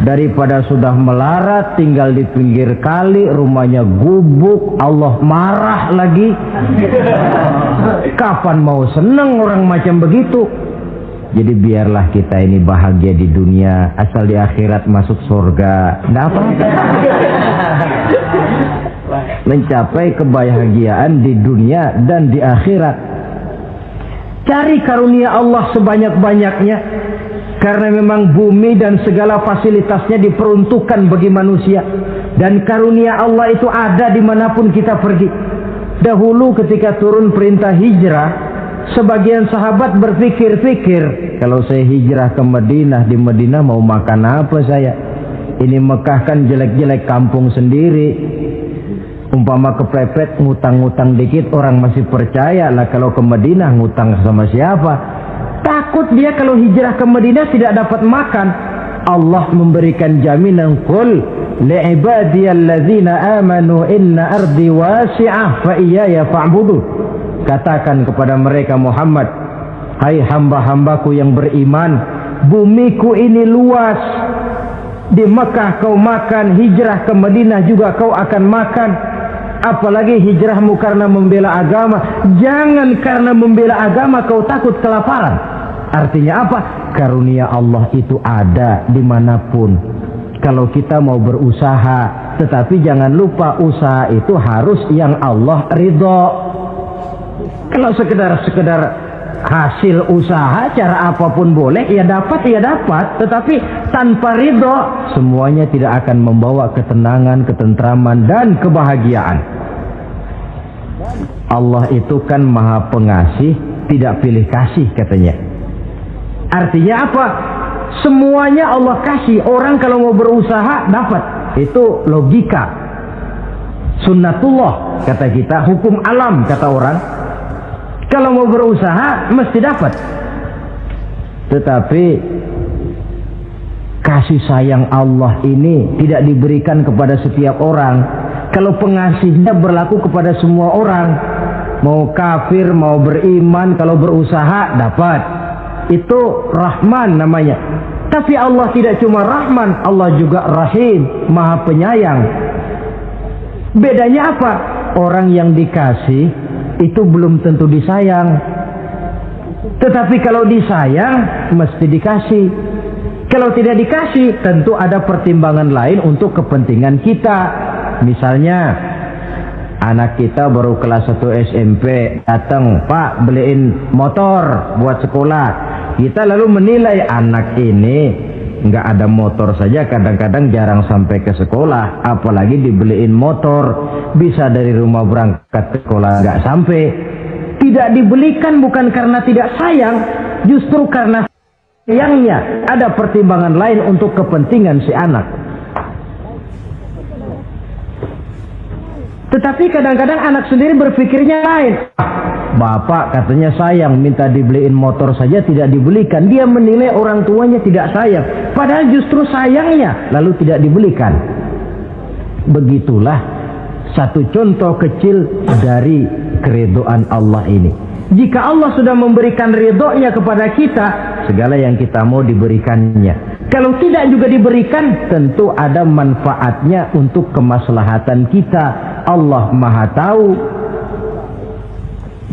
Daripada sudah melarat tinggal di pinggir kali, rumahnya gubuk, Allah marah lagi. Kapan mau seneng orang macam begitu? Jadi biarlah kita ini bahagia di dunia, asal di akhirat masuk surga. Nggak apa-apa. Mencapai kebahagiaan di dunia dan di akhirat. Cari karunia Allah sebanyak-banyaknya. Karena memang bumi dan segala fasilitasnya diperuntukkan bagi manusia. Dan karunia Allah itu ada dimanapun kita pergi. Dahulu ketika turun perintah hijrah, sebagian sahabat berpikir-pikir, kalau saya hijrah ke Madinah, di Madinah mau makan apa saya? Ini Mekah kan jelek-jelek, kampung sendiri. Umpama kepepet ngutang-ngutang dikit orang masih percaya lah, kalau ke Madinah ngutang sama siapa? Takut dia kalau hijrah ke Madinah tidak dapat makan. Allah memberikan jaminan, qul li'ibadiyalladzina amanu inna ardi wasi'ah fa iyaya fa'budu. Katakan kepada mereka Muhammad, hai hamba-hambaku yang beriman, bumiku ini luas. Di Mekah kau makan, hijrah ke Madinah juga kau akan makan. Apalagi hijrahmu karena membela agama. Jangan karena membela agama kau takut kelaparan. Artinya apa? Karunia Allah itu ada dimanapun. Kalau kita mau berusaha, tetapi jangan lupa usaha itu harus yang Allah ridho. Kalau sekedar hasil usaha cara apapun boleh, ya dapat. Tetapi tanpa ridho, semuanya tidak akan membawa ketenangan, ketentraman, dan kebahagiaan. Allah itu kan maha pengasih, tidak pilih kasih katanya. Artinya apa? Semuanya Allah kasih. Orang kalau mau berusaha dapat. Itu logika. Sunnatullah kata kita, hukum alam kata orang. Kalau mau berusaha mesti dapat. Tetapi kasih sayang Allah ini tidak diberikan kepada setiap orang. Kalau pengasihnya berlaku kepada semua orang, mau kafir mau beriman, kalau berusaha dapat. Itu Rahman namanya. Tapi Allah tidak cuma Rahman, Allah juga Rahim, maha penyayang. Bedanya apa? Orang yang dikasih itu belum tentu disayang. Tetapi kalau disayang mesti dikasih. Kalau tidak dikasih tentu ada pertimbangan lain untuk kepentingan kita. Misalnya anak kita baru kelas 1 SMP, datang, Pak beliin motor buat sekolah. Kita lalu menilai anak ini nggak ada motor saja kadang-kadang jarang sampai ke sekolah, apalagi dibeliin motor, bisa dari rumah berangkat ke sekolah nggak sampai. Tidak dibelikan bukan karena tidak sayang, justru karena sayangnya ada pertimbangan lain untuk kepentingan si anak. Tetapi kadang-kadang anak sendiri berpikirnya lain. Bapak katanya sayang, minta dibeliin motor saja tidak dibelikan. Dia menilai orang tuanya tidak sayang, padahal justru sayangnya lalu tidak dibelikan. Begitulah satu contoh kecil dari keridhaan Allah ini. Jika Allah sudah memberikan ridhonya kepada kita, segala yang kita mau diberikannya. Kalau tidak juga diberikan, tentu ada manfaatnya untuk kemaslahatan kita. Allah maha tahu.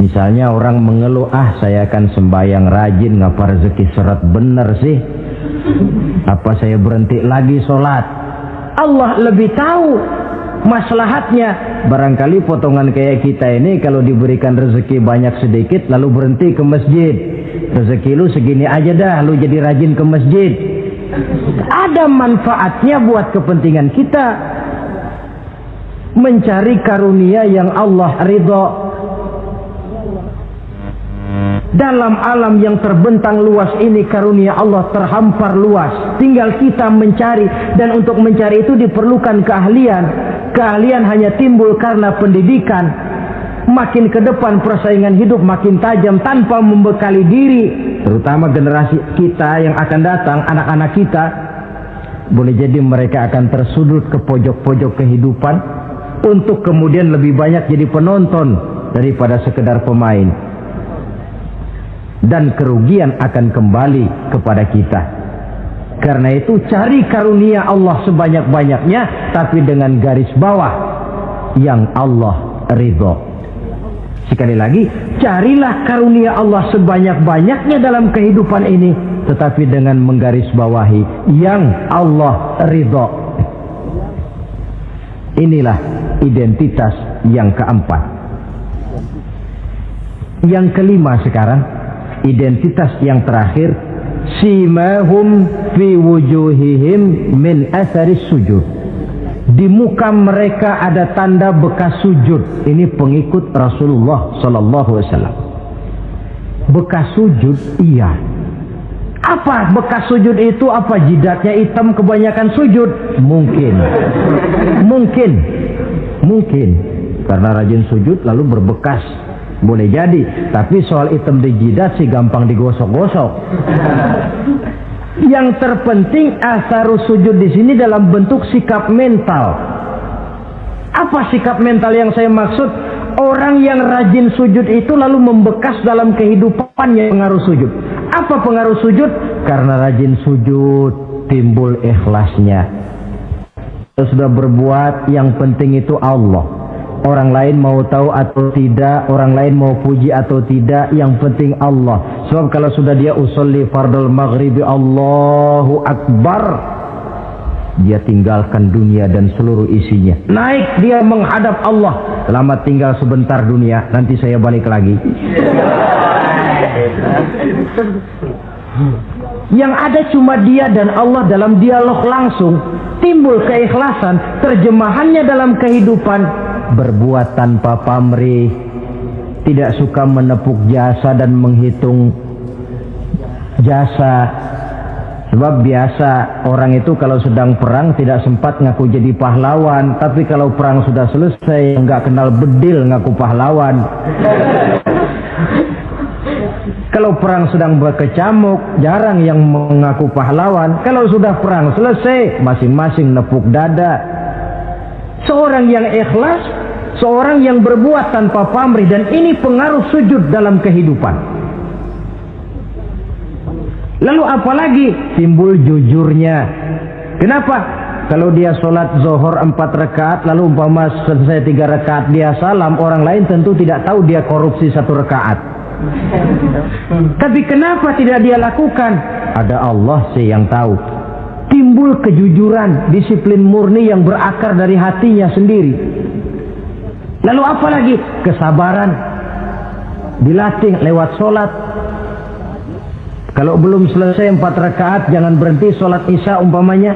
Misalnya orang mengeluh, saya akan sembahyang rajin, ngapa rezeki seret bener sih? Apa saya berhenti lagi sholat? Allah lebih tahu. maslahatnya. Barangkali potongan kayak kita ini kalau diberikan rezeki banyak sedikit lalu berhenti ke masjid. Rezeki lu segini aja dah, lu jadi rajin ke masjid. Ada manfaatnya buat kepentingan kita. Mencari karunia yang Allah ridho. Dalam alam yang terbentang luas ini karunia Allah terhampar luas. Tinggal kita mencari, dan untuk mencari itu diperlukan keahlian. Keahlian hanya timbul karena pendidikan. Makin ke depan persaingan hidup makin tajam tanpa membekali diri. Terutama generasi kita yang akan datang, anak-anak kita. Boleh jadi mereka akan tersudut ke pojok-pojok kehidupan untuk kemudian lebih banyak jadi penonton daripada sekedar pemain. Dan kerugian akan kembali kepada kita. Karena itu cari karunia Allah sebanyak-banyaknya, tapi dengan garis bawah yang Allah ridho. Sekali lagi, carilah karunia Allah sebanyak-banyaknya dalam kehidupan ini, tetapi dengan menggarisbawahi yang Allah ridho. Inilah identitas yang keempat. Yang kelima sekarang, identitas yang terakhir, simahum fi wujuhihim min atharis sujud. Di muka mereka ada tanda bekas sujud. Ini pengikut Rasulullah sallallahu alaihi wasallam. Bekas sujud, iya. Apa bekas sujud itu? Apa jidatnya hitam kebanyakan sujud? Mungkin. Karena rajin sujud lalu berbekas. Boleh jadi, tapi soal hitam di jidat sih gampang digosok-gosok. Yang terpenting asarus sujud di sini dalam bentuk sikap mental. Apa sikap mental yang saya maksud? Orang yang rajin sujud itu lalu membekas dalam kehidupannya. Pengaruh sujud. Apa pengaruh sujud? Karena rajin sujud timbul ikhlasnya. Sudah berbuat, yang penting itu Allah. Orang lain mau tahu atau tidak, orang lain mau puji atau tidak, yang penting Allah. Sebab kalau sudah dia usolli fardal maghribi Allahu Akbar, dia tinggalkan dunia dan seluruh isinya. Naik dia menghadap Allah. Selamat tinggal sebentar dunia, nanti saya balik lagi. Yang ada cuma dia dan Allah dalam dialog langsung. Timbul keikhlasan, terjemahannya dalam kehidupan. Berbuat tanpa pamrih, tidak suka menepuk jasa dan menghitung jasa. Sebab biasa orang itu kalau sedang perang tidak sempat ngaku jadi pahlawan, tapi kalau perang sudah selesai nggak kenal bedil ngaku pahlawan. Kalau perang sedang berkecamuk, jarang yang mengaku pahlawan. Kalau sudah perang selesai, masing-masing nepuk dada. Seorang yang ikhlas, seorang yang berbuat tanpa pamrih, dan ini pengaruh sujud dalam kehidupan. Lalu apalagi timbul jujurnya. Kenapa? Kalau dia sholat zuhur 4 rakaat, lalu umpama selesai 3 rakaat dia salam, orang lain tentu tidak tahu dia korupsi 1 rakaat. Tapi kenapa tidak dia lakukan? Ada Allah sih yang tahu. Timbul kejujuran, disiplin murni yang berakar dari hatinya sendiri. Lalu apa lagi? Kesabaran. Dilatih lewat sholat. Kalau belum selesai 4 rakaat, jangan berhenti sholat isya umpamanya.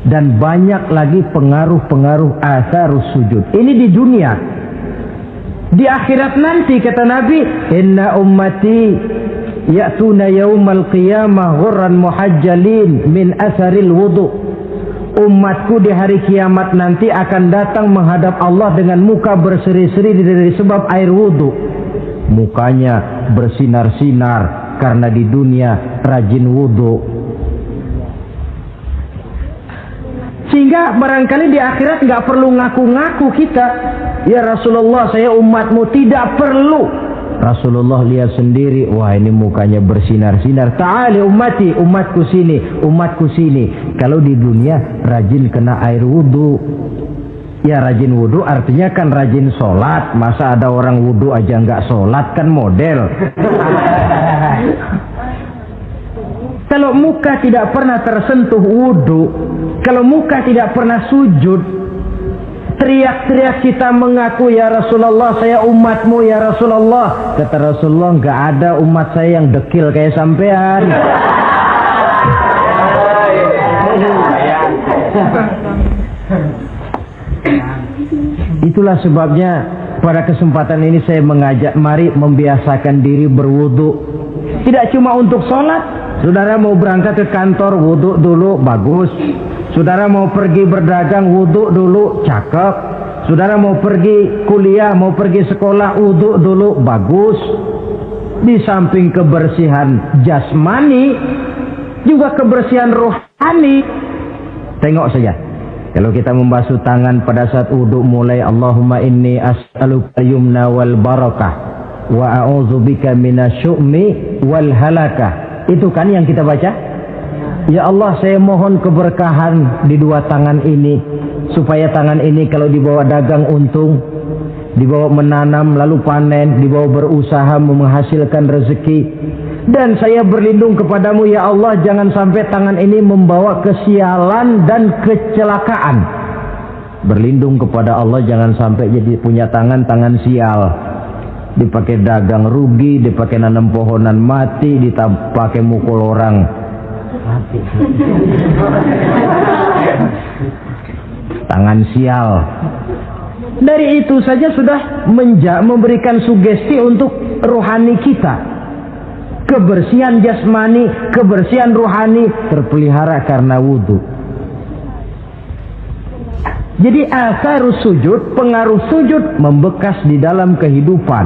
Dan banyak lagi pengaruh-pengaruh asarus sujud. Ini di dunia. Di akhirat nanti kata Nabi, inna ummati ya'tuna yaumal qiyamah ghurran muhajjalin min asaril wudu. Umatku di hari kiamat nanti akan datang menghadap Allah dengan muka berseri-seri dari sebab air wudu. Mukanya bersinar-sinar karena di dunia rajin wudu. Sehingga barangkali di akhirat nggak perlu ngaku-ngaku kita. Ya Rasulullah, saya umatmu, tidak perlu. Rasulullah lihat sendiri, wah ini mukanya bersinar-sinar. Ta'ali ummati, umatku sini, umatku sini. Kalau di dunia rajin kena air wudu. Ya rajin wudu artinya kan rajin sholat. Masa ada orang wudu aja nggak sholat, kan model. Kalau muka tidak pernah tersentuh wudu, kalau muka tidak pernah sujud, teriak-teriak kita mengaku, ya Rasulullah saya umatmu ya Rasulullah. Kata Rasulullah, nggak ada umat saya yang dekil kayak sampean. Itulah sebabnya pada kesempatan ini saya mengajak, mari membiasakan diri berwudu. Tidak cuma untuk sholat. Saudara mau berangkat ke kantor, wudu dulu, bagus. Saudara mau pergi berdagang, wudu dulu, cakep. Saudara mau pergi kuliah, mau pergi sekolah, wudu dulu, bagus. Di samping kebersihan jasmani, juga kebersihan rohani. Tengok saja. Kalau kita membasuh tangan pada saat wudu, mulai Allahumma inni as'aluka yumna wal barakah wa a'udzubika minasyu'mi wal halakah. Itu kan yang kita baca. Ya Allah, saya mohon keberkahan di dua tangan ini, supaya tangan ini kalau dibawa dagang untung, dibawa menanam lalu panen, dibawa berusaha menghasilkan rezeki. Dan saya berlindung kepadamu ya Allah, jangan sampai tangan ini membawa kesialan dan kecelakaan. Berlindung kepada Allah jangan sampai jadi punya tangan sial. Dipakai dagang rugi, dipakai nanam pohonan mati, dipakai mukul orang mati. Tangan sial. Dari itu saja sudah memberikan sugesti untuk rohani kita. Kebersihan jasmani, kebersihan rohani terpelihara karena wudu. Jadi asarus sujud, pengaruh sujud membekas di dalam kehidupan.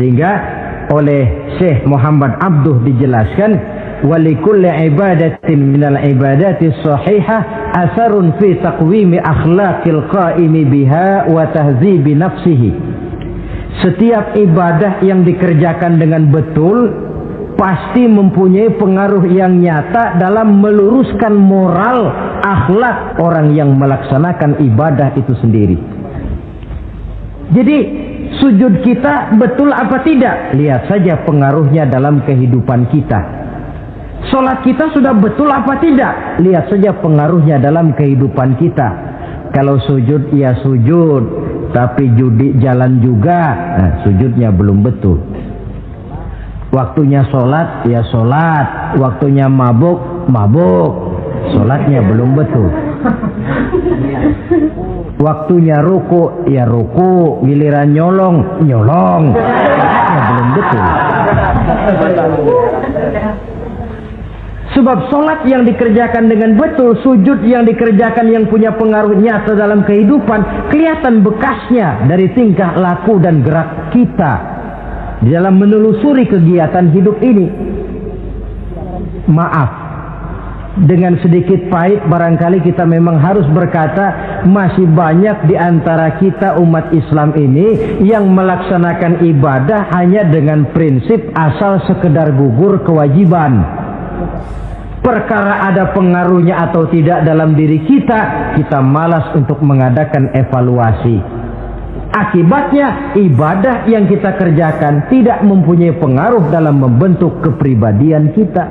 Sehingga oleh Syekh Muhammad Abduh dijelaskan, walikulli ibadatin minal ibadati sahihah asarun fi taqwimi akhlaqil qaimi biha wa tahzibi nafsihi. Setiap ibadah yang dikerjakan dengan betul pasti mempunyai pengaruh yang nyata dalam meluruskan moral akhlak orang yang melaksanakan ibadah itu sendiri. Jadi sujud kita betul apa tidak? Lihat saja pengaruhnya dalam kehidupan kita. Sholat kita sudah betul apa tidak? Lihat saja pengaruhnya dalam kehidupan kita. Kalau sujud ya sujud, tapi judi jalan juga, nah, sujudnya belum betul. Waktunya sholat ya sholat, waktunya mabuk, sholatnya belum betul. Waktunya ruku ya ruku, giliran nyolong, sholatnya belum betul. Sebab sholat yang dikerjakan dengan betul, sujud yang dikerjakan yang punya pengaruh nyata dalam kehidupan, kelihatan bekasnya dari tingkah laku dan gerak kita di dalam menelusuri kegiatan hidup ini. Maaf, dengan sedikit pahit barangkali kita memang harus berkata, masih banyak di antara kita umat Islam ini yang melaksanakan ibadah hanya dengan prinsip asal sekedar gugur kewajiban. Perkara ada pengaruhnya atau tidak dalam diri kita, kita malas untuk mengadakan evaluasi. Akibatnya ibadah yang kita kerjakan tidak mempunyai pengaruh dalam membentuk kepribadian kita.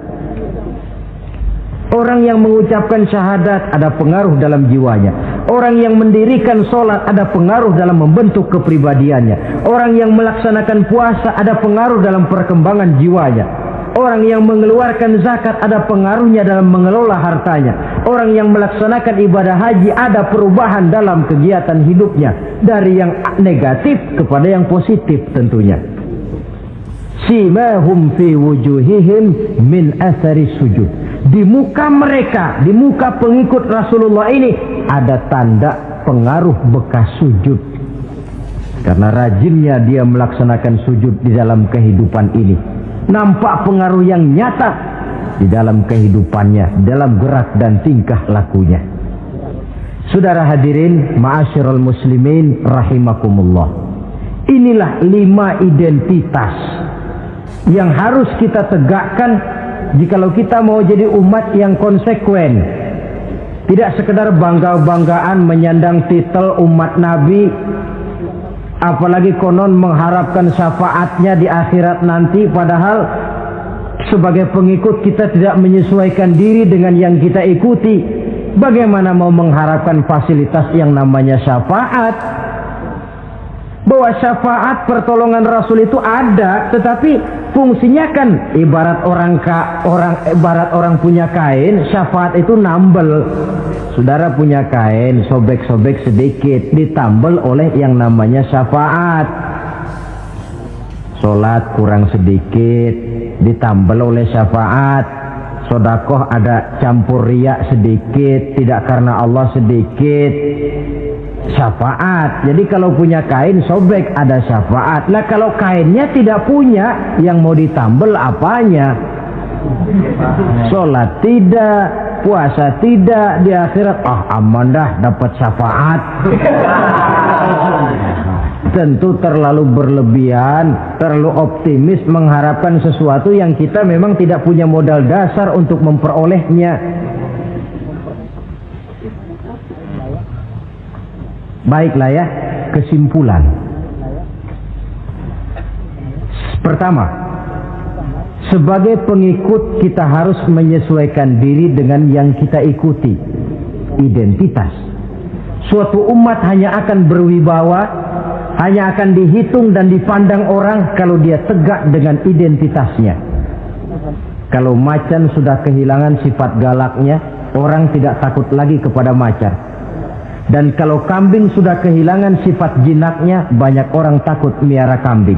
Orang yang mengucapkan syahadat ada pengaruh dalam jiwanya. Orang yang mendirikan sholat ada pengaruh dalam membentuk kepribadiannya. Orang yang melaksanakan puasa ada pengaruh dalam perkembangan jiwanya. Orang yang mengeluarkan zakat ada pengaruhnya dalam mengelola hartanya. Orang yang melaksanakan ibadah haji ada perubahan dalam kegiatan hidupnya, dari yang negatif kepada yang positif tentunya. Simahum fi wujuhihim min athari sujud. Di muka mereka, di muka pengikut Rasulullah ini ada tanda pengaruh bekas sujud. Karena rajinnya dia melaksanakan sujud di dalam kehidupan ini. Nampak pengaruh yang nyata di dalam kehidupannya, dalam gerak dan tingkah lakunya. Saudara hadirin, ma'asyiral muslimin rahimakumullah. Inilah 5 identitas yang harus kita tegakkan jikalau kita mau jadi umat yang konsekuen. Tidak sekedar bangga-banggaan menyandang titel umat Nabi, apalagi konon mengharapkan syafaatnya di akhirat nanti, padahal sebagai pengikut kita tidak menyesuaikan diri dengan yang kita ikuti. bagaimana mau mengharapkan fasilitas yang namanya syafaat? Bahwa syafaat pertolongan Rasul itu ada, tetapi fungsinya kan ibarat orang punya kain, syafaat itu nambel. Saudara punya kain, sobek-sobek sedikit, ditambel oleh yang namanya syafaat. Salat kurang sedikit, ditambel oleh syafaat. Sodakoh ada campur riya sedikit, tidak karena Allah sedikit, syafaat. Jadi kalau punya kain sobek ada syafaat. Lah kalau kainnya tidak punya, yang mau ditambel apanya? Sholat tidak, puasa tidak, di akhirat aman dah dapat syafaat. Tentu terlalu berlebihan, terlalu optimis mengharapkan sesuatu yang kita memang tidak punya modal dasar untuk memperolehnya. Baiklah ya, kesimpulan. Pertama, sebagai pengikut kita harus menyesuaikan diri dengan yang kita ikuti. Identitas. Suatu umat hanya akan berwibawa, hanya akan dihitung dan dipandang orang kalau dia tegak dengan identitasnya. Kalau macan sudah kehilangan sifat galaknya, orang tidak takut lagi kepada macan. Dan kalau kambing sudah kehilangan sifat jinaknya, banyak orang takut miara kambing.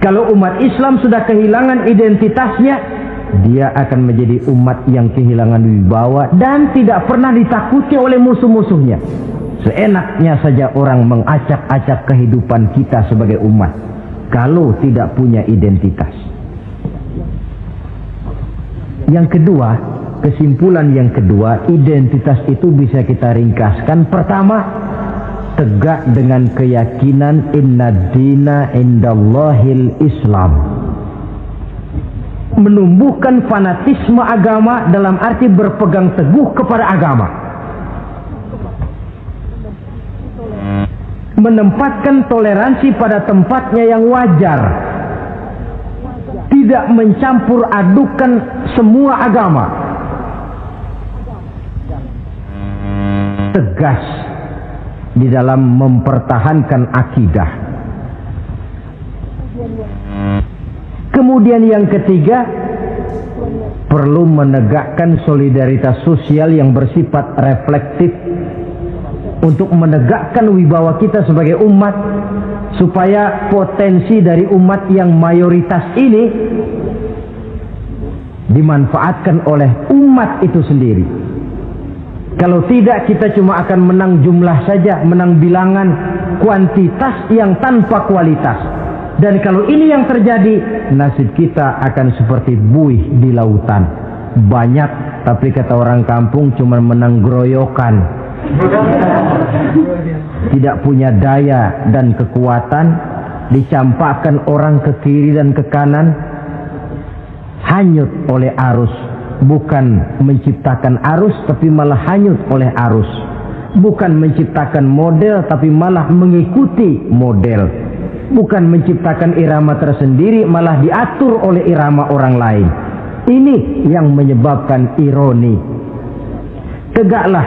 Kalau umat Islam sudah kehilangan identitasnya, dia akan menjadi umat yang kehilangan wibawa dan tidak pernah ditakuti oleh musuh-musuhnya. Seenaknya saja orang mengacak-acak kehidupan kita sebagai umat kalau tidak punya identitas. Yang kedua, kesimpulan yang kedua, identitas itu bisa kita ringkaskan. Pertama, tegak dengan keyakinan inna dina indallahil Islam. Menumbuhkan fanatisme agama dalam arti berpegang teguh kepada agama. Menempatkan toleransi pada tempatnya yang wajar. Tidak mencampur adukan semua agama. Tegas di dalam mempertahankan akidah. Kemudian yang ketiga, perlu menegakkan solidaritas sosial yang bersifat reflektif untuk menegakkan wibawa kita sebagai umat, supaya potensi dari umat yang mayoritas ini dimanfaatkan oleh umat itu sendiri. Kalau tidak, kita cuma akan menang jumlah saja, menang bilangan, kuantitas yang tanpa kualitas. Dan kalau ini yang terjadi, nasib kita akan seperti buih di lautan. Banyak, tapi kata orang kampung cuma menang groyokan. Tidak punya daya dan kekuatan, dicampakkan orang ke kiri dan ke kanan, hanyut oleh arus. Bukan menciptakan arus, tapi malah hanyut oleh arus. Bukan menciptakan model, tapi malah mengikuti model. Bukan menciptakan irama tersendiri, malah diatur oleh irama orang lain. Ini yang menyebabkan ironi. Tegaklah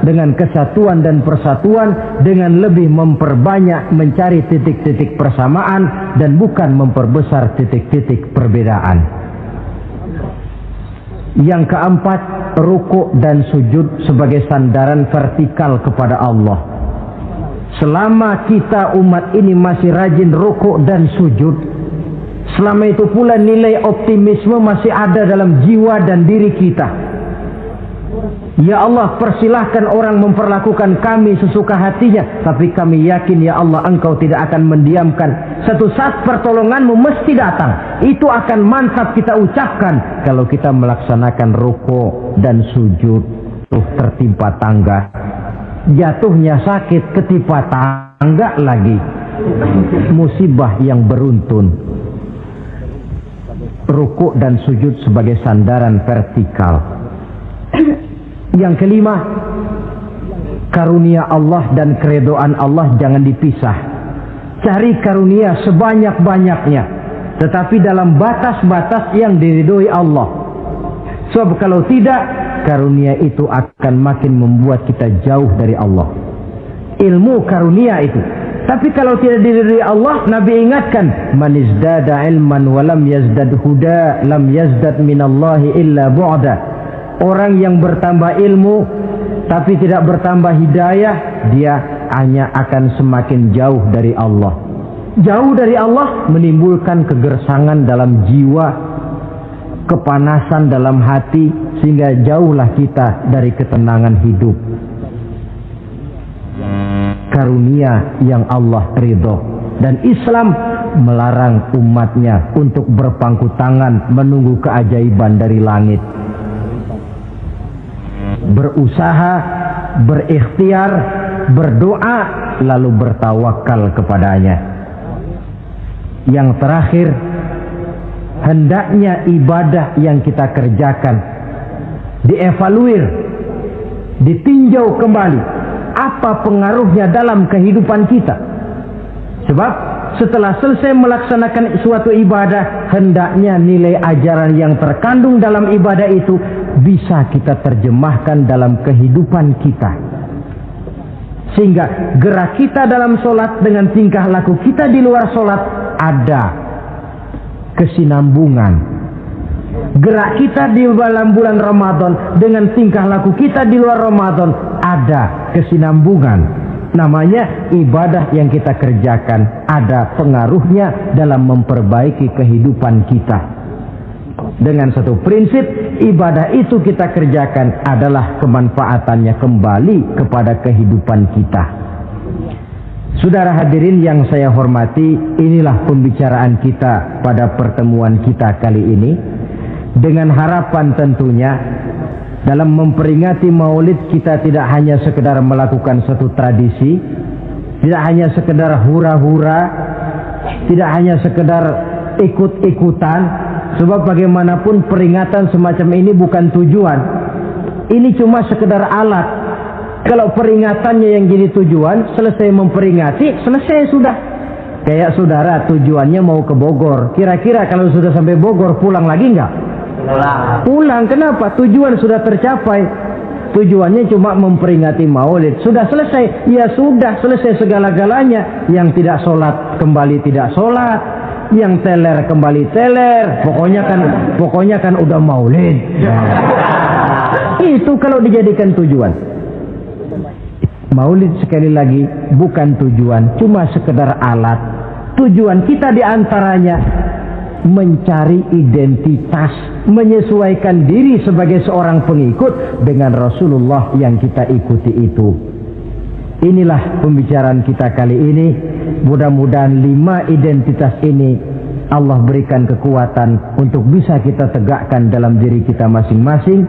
dengan kesatuan dan persatuan, dengan lebih memperbanyak mencari titik-titik persamaan dan bukan memperbesar titik-titik perbedaan. Yang keempat, rukuk dan sujud sebagai sandaran vertikal kepada Allah. Selama kita umat ini masih rajin rukuk dan sujud, selama itu pula nilai optimisme masih ada dalam jiwa dan diri kita. Ya Allah, persilahkan orang memperlakukan kami sesuka hatinya, tapi kami yakin ya Allah, Engkau tidak akan mendiamkan. Satu saat pertolonganmu mesti datang. Itu akan mantap kita ucapkan kalau kita melaksanakan rukuk dan sujud. Tertimpa tangga, jatuhnya sakit, ketimpa tangga lagi, musibah yang beruntun. Rukuk dan sujud sebagai sandaran vertikal. Yang kelima, karunia Allah dan keredoan Allah jangan dipisah. Cari karunia sebanyak-banyaknya, tetapi dalam batas-batas yang diridhoi Allah. Sebab kalau tidak, karunia itu akan makin membuat kita jauh dari Allah. Ilmu karunia itu. Tapi kalau tidak diri Allah, Nabi ingatkan, man izdada ilman wa lam yazdad huda lam yazdad minallahi illa bu'da. Orang yang bertambah ilmu tapi tidak bertambah hidayah, dia hanya akan semakin jauh dari Allah. Jauh dari Allah menimbulkan kegersangan dalam jiwa, kepanasan dalam hati, sehingga jauhlah kita dari ketenangan hidup. Karunia yang Allah ridho, dan Islam melarang umatnya untuk berpangku tangan menunggu keajaiban dari langit. Berusaha, berikhtiar, berdoa, lalu bertawakal kepadanya. Yang terakhir, hendaknya ibadah yang kita kerjakan dievaluir, ditinjau kembali apa pengaruhnya dalam kehidupan kita. Sebab setelah selesai melaksanakan suatu ibadah, hendaknya nilai ajaran yang terkandung dalam ibadah itu bisa kita terjemahkan dalam kehidupan kita. Sehingga gerak kita dalam sholat dengan tingkah laku kita di luar sholat ada kesinambungan. Gerak kita di dalam bulan Ramadan dengan tingkah laku kita di luar Ramadan ada kesinambungan. Namanya ibadah yang kita kerjakan ada pengaruhnya dalam memperbaiki kehidupan kita. Dengan satu prinsip, ibadah itu kita kerjakan adalah kemanfaatannya kembali kepada kehidupan kita. Saudara hadirin yang saya hormati, inilah pembicaraan kita pada pertemuan kita kali ini. Dengan harapan tentunya dalam memperingati Maulid kita tidak hanya sekedar melakukan satu tradisi, tidak hanya sekedar hura-hura, tidak hanya sekedar ikut-ikutan, sebab bagaimanapun peringatan semacam ini bukan tujuan. Ini cuma sekedar alat. Kalau peringatannya yang jadi tujuan, selesai memperingati, selesai sudah. Kayak saudara tujuannya mau ke Bogor, kira-kira kalau sudah sampai Bogor pulang lagi enggak? Pulang. Kenapa? Tujuan sudah tercapai. Tujuannya cuma memperingati Maulid. Sudah selesai. Ya sudah selesai segala-galanya. Yang tidak sholat kembali tidak sholat, yang teler kembali teler. Pokoknya kan udah Maulid. Itu kalau dijadikan tujuan. Maulid sekali lagi bukan tujuan, cuma sekedar alat. Tujuan kita diantaranya mencari identitas, menyesuaikan diri sebagai seorang pengikut dengan Rasulullah yang kita ikuti itu. Inilah pembicaraan kita kali ini. Mudah-mudahan 5 identitas ini Allah berikan kekuatan untuk bisa kita tegakkan dalam diri kita masing-masing,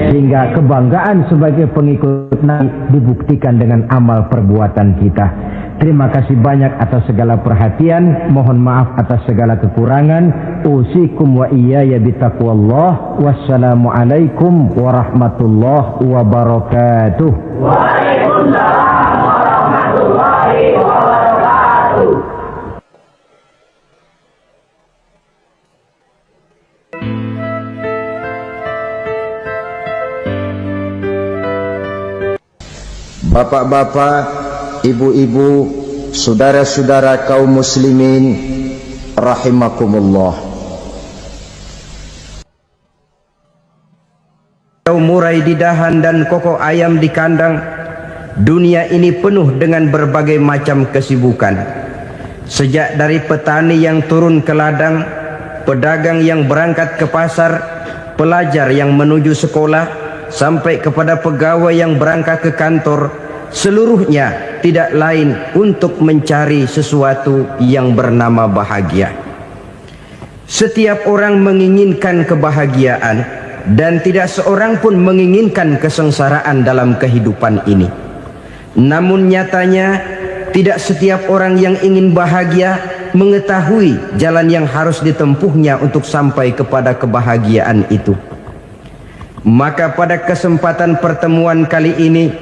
sehingga kebanggaan sebagai pengikut Nabi dibuktikan dengan amal perbuatan kita. Terima kasih banyak atas segala perhatian. Mohon maaf atas segala kekurangan. Usikum wa iyaya bitaqwallah. Wassalamualaikum warahmatullahi wabarakatuh. Waalaikumsalam warahmatullahi wabarakatuh. Bapak-bapak, ibu-ibu, saudara-saudara kaum muslimin rahimakumullah. Murai di dahan dan koko ayam di kandang. Dunia ini penuh dengan berbagai macam kesibukan. Sejak dari petani yang turun ke ladang, pedagang yang berangkat ke pasar, pelajar yang menuju sekolah, sampai kepada pegawai yang berangkat ke kantor, seluruhnya tidak lain untuk mencari sesuatu yang bernama bahagia. Setiap orang menginginkan kebahagiaan, dan tidak seorang pun menginginkan kesengsaraan dalam kehidupan ini. Namun nyatanya tidak setiap orang yang ingin bahagia mengetahui jalan yang harus ditempuhnya untuk sampai kepada kebahagiaan itu. Maka pada kesempatan pertemuan kali ini,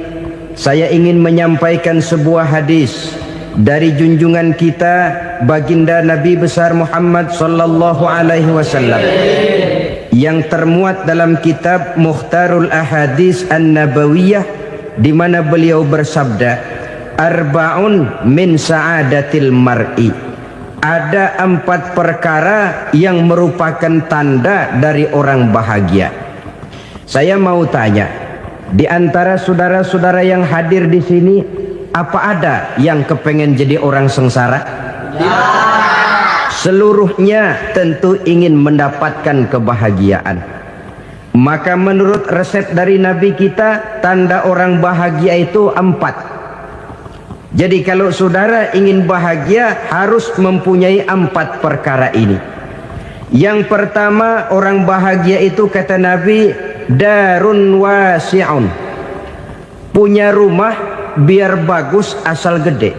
saya ingin menyampaikan sebuah hadis dari junjungan kita baginda Nabi besar Muhammad sallallahu alaihi wasallam yang termuat dalam kitab Mukhtarul Ahadits An-Nabawiyah, di mana beliau bersabda, arba'un min sa'adatil mar'i. Ada 4 perkara yang merupakan tanda dari orang bahagia. Saya mau tanya, di antara saudara-saudara yang hadir di sini, apa ada yang kepengen jadi orang sengsara? Ya. Seluruhnya tentu ingin mendapatkan kebahagiaan. Maka menurut resep dari Nabi kita, tanda orang bahagia itu 4. Jadi kalau saudara ingin bahagia, harus mempunyai 4 perkara ini. Yang pertama, orang bahagia itu kata Nabi, darun wasi'un. Punya rumah biar bagus asal gede.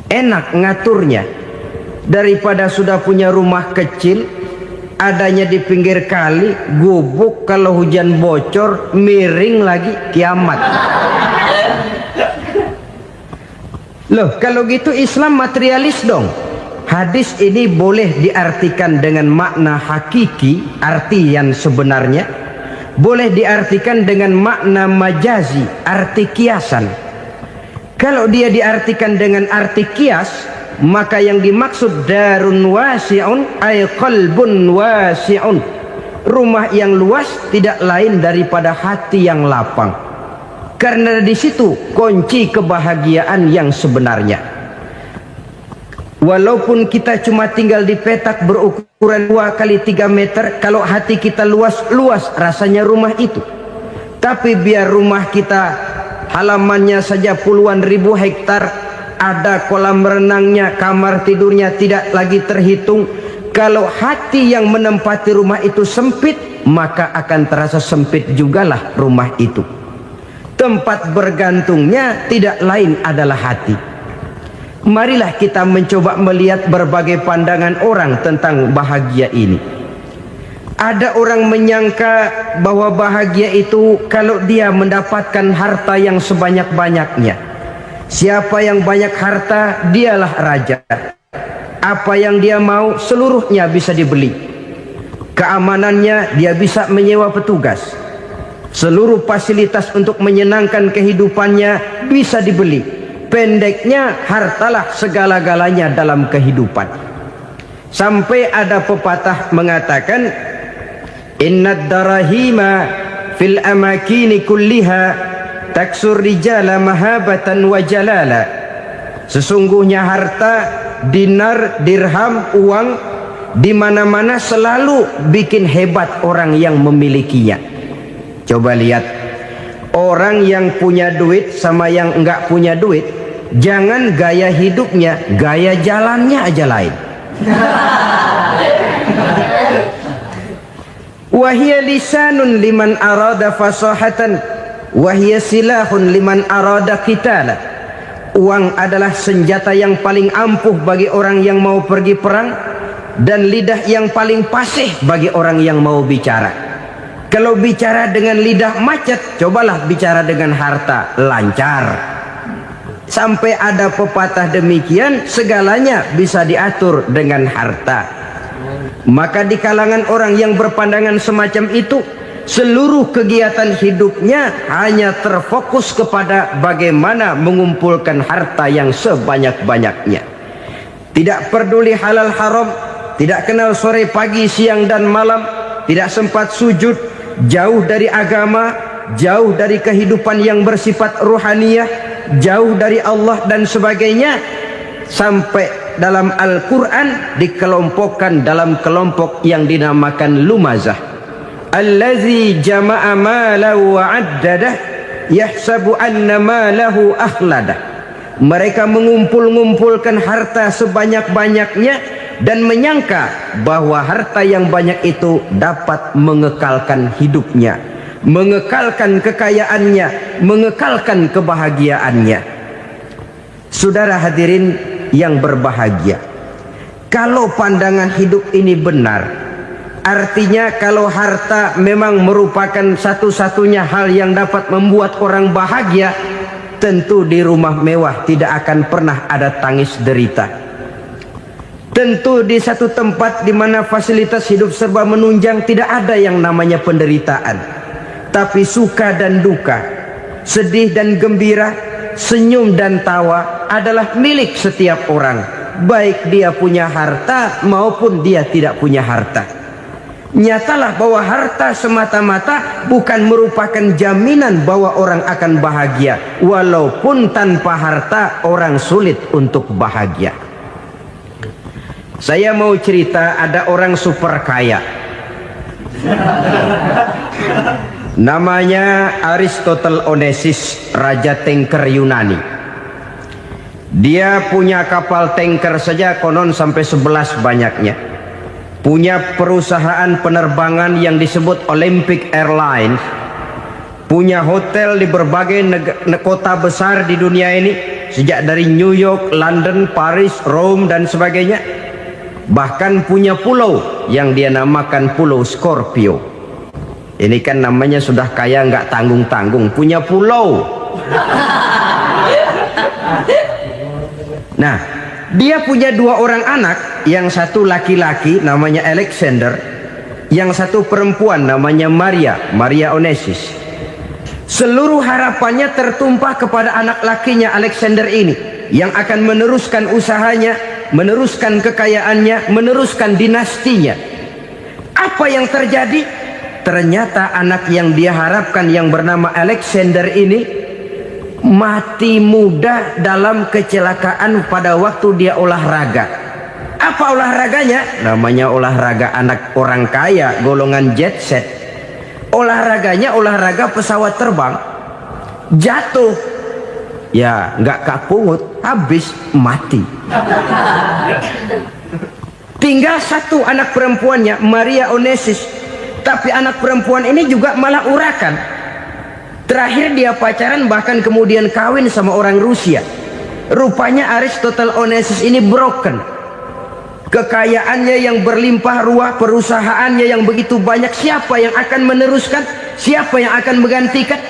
Enak ngaturnya daripada sudah punya rumah kecil, adanya di pinggir kali, gubuk, kalau hujan bocor, miring lagi, kiamat. Loh, kalau gitu Islam materialis dong. Hadis ini boleh diartikan dengan makna hakiki, arti yang sebenarnya. Boleh diartikan dengan makna majazi, arti kiasan. Kalau dia diartikan dengan arti kias, maka yang dimaksud darun wasi'un ay qalbun wasi'un. Rumah yang luas tidak lain daripada hati yang lapang. Karena di situ kunci kebahagiaan yang sebenarnya. Walaupun kita cuma tinggal di petak berukuran 2 kali 3 meter, kalau hati kita luas rasanya rumah itu. Tapi biar rumah kita halamannya saja puluhan ribu hektar, ada kolam renangnya, kamar tidurnya tidak lagi terhitung. Kalau hati yang menempati rumah itu sempit, maka akan terasa sempit jugalah rumah itu. Tempat bergantungnya tidak lain adalah hati. Marilah kita mencoba melihat berbagai pandangan orang tentang bahagia ini. Ada orang menyangka bahwa bahagia itu kalau dia mendapatkan harta yang sebanyak-banyaknya. Siapa yang banyak harta, dialah raja. Apa yang dia mau, seluruhnya bisa dibeli. Keamanannya, dia bisa menyewa petugas. Seluruh fasilitas untuk menyenangkan kehidupannya bisa dibeli. Pendeknya, hartalah segala-galanya dalam kehidupan. Sampai ada pepatah mengatakan, innad darahima fil amakini kulliha taksur rijala mahabatan wa jalala. Sesungguhnya harta, dinar, dirham, uang di mana-mana selalu bikin hebat orang yang memilikinya. Coba lihat, orang yang punya duit sama yang enggak punya duit, jangan gaya hidupnya, gaya jalannya aja lain. Wahia lisanun liman arada fasahatan, wahia silahun liman arada qitala. Uang adalah senjata yang paling ampuh bagi orang yang mau pergi perang, dan lidah yang paling fasih bagi orang yang mau bicara. Kalau bicara dengan lidah macet, cobalah bicara dengan harta, lancar. Sampai ada pepatah demikian, segalanya bisa diatur dengan harta. Maka di kalangan orang yang berpandangan semacam itu, seluruh kegiatan hidupnya hanya terfokus kepada bagaimana mengumpulkan harta yang sebanyak-banyaknya. Tidak peduli halal haram, tidak kenal sore pagi siang dan malam, tidak sempat sujud, jauh dari agama, jauh dari kehidupan yang bersifat ruhaniyah, jauh dari Allah dan sebagainya. Sampai dalam Al-Quran dikelompokkan dalam kelompok yang dinamakan lumazah. Allazi jama'a malahu wa addadah yahsabu anna malahu akhladah. Mereka mengumpul-ngumpulkan harta sebanyak-banyaknya dan menyangka bahwa harta yang banyak itu dapat mengekalkan hidupnya, mengekalkan kekayaannya, mengekalkan kebahagiaannya. Saudara hadirin yang berbahagia, kalau pandangan hidup ini benar, artinya kalau harta memang merupakan satu-satunya hal yang dapat membuat orang bahagia, tentu di rumah mewah tidak akan pernah ada tangis derita. Tentu di satu tempat di mana fasilitas hidup serba menunjang, tidak ada yang namanya penderitaan. Tapi suka dan duka, sedih dan gembira, senyum dan tawa adalah milik setiap orang, baik dia punya harta maupun dia tidak punya harta. Nyatalah bahwa harta semata-mata bukan merupakan jaminan bahwa orang akan bahagia. Walaupun tanpa harta orang sulit untuk bahagia. Saya mau cerita, ada orang super kaya. Namanya Aristotle Onesius, Raja Tanker Yunani. Dia punya kapal tanker saja konon sampai 11 banyaknya. Punya perusahaan penerbangan yang disebut Olympic Airlines. Punya hotel di berbagai kota besar di dunia ini, sejak dari New York, London, Paris, Rome dan sebagainya. Bahkan punya pulau yang dia namakan Pulau Scorpio. Ini kan namanya sudah kaya nggak tanggung-tanggung, punya pulau. Nah, dia punya 2 orang anak, yang satu laki-laki namanya Alexander, yang satu perempuan namanya Maria Onesius. Seluruh harapannya tertumpah kepada anak lakinya Alexander ini, yang akan meneruskan usahanya, meneruskan kekayaannya, meneruskan dinastinya. Apa yang terjadi? Ternyata anak yang dia harapkan yang bernama Alexander ini mati muda dalam kecelakaan pada waktu dia olahraga. Apa olahraganya? Namanya olahraga anak orang kaya, golongan jet set. Olahraganya olahraga pesawat terbang. Jatuh, ya nggak kapungut, habis mati. Tinggal satu anak perempuannya, Maria Onesius. Tapi anak perempuan ini juga malah urakan. Terakhir dia pacaran, bahkan kemudian kawin sama orang Rusia. Rupanya Aristotle Onesius ini broken. Kekayaannya yang berlimpah ruah, perusahaannya yang begitu banyak, siapa yang akan meneruskan? Siapa yang akan menggantikan?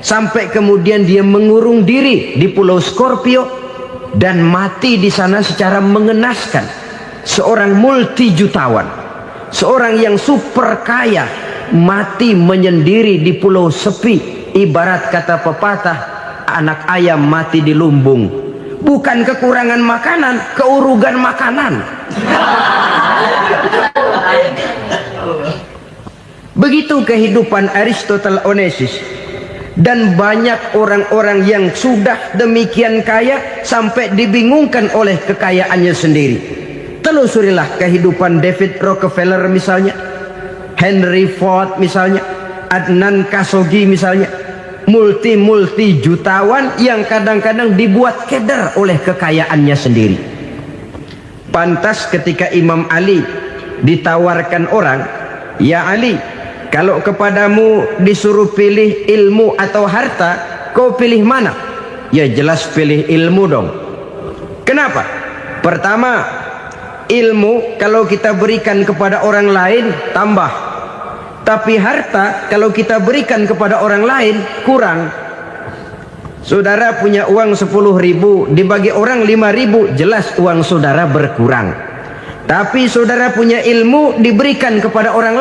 Sampai kemudian dia mengurung diri di Pulau Scorpio dan mati di sana secara mengenaskan. Seorang multi jutawan, seorang yang super kaya, mati menyendiri di pulau sepi. Ibarat kata pepatah, anak ayam mati di lumbung. Bukan kekurangan makanan, keurugan makanan. Begitu kehidupan Aristotle Onesius. Dan banyak orang-orang yang sudah demikian kaya sampai dibingungkan oleh kekayaannya sendiri. Telusurilah kehidupan David Rockefeller misalnya, Henry Ford misalnya, Adnan Khashoggi misalnya. Multi jutawan yang kadang-kadang dibuat keder oleh kekayaannya sendiri. Pantas ketika Imam Ali ditawarkan orang, "Ya Ali, kalau kepadamu disuruh pilih ilmu atau harta, kau pilih mana?" Ya jelas pilih ilmu dong. Kenapa? Pertama, ilmu kalau kita berikan kepada orang lain tambah. Tapi harta kalau kita berikan kepada orang lain kurang. Saudara punya uang 10.000, dibagi orang 5.000, jelas uang saudara berkurang. Tapi saudara punya ilmu, diberikan kepada orang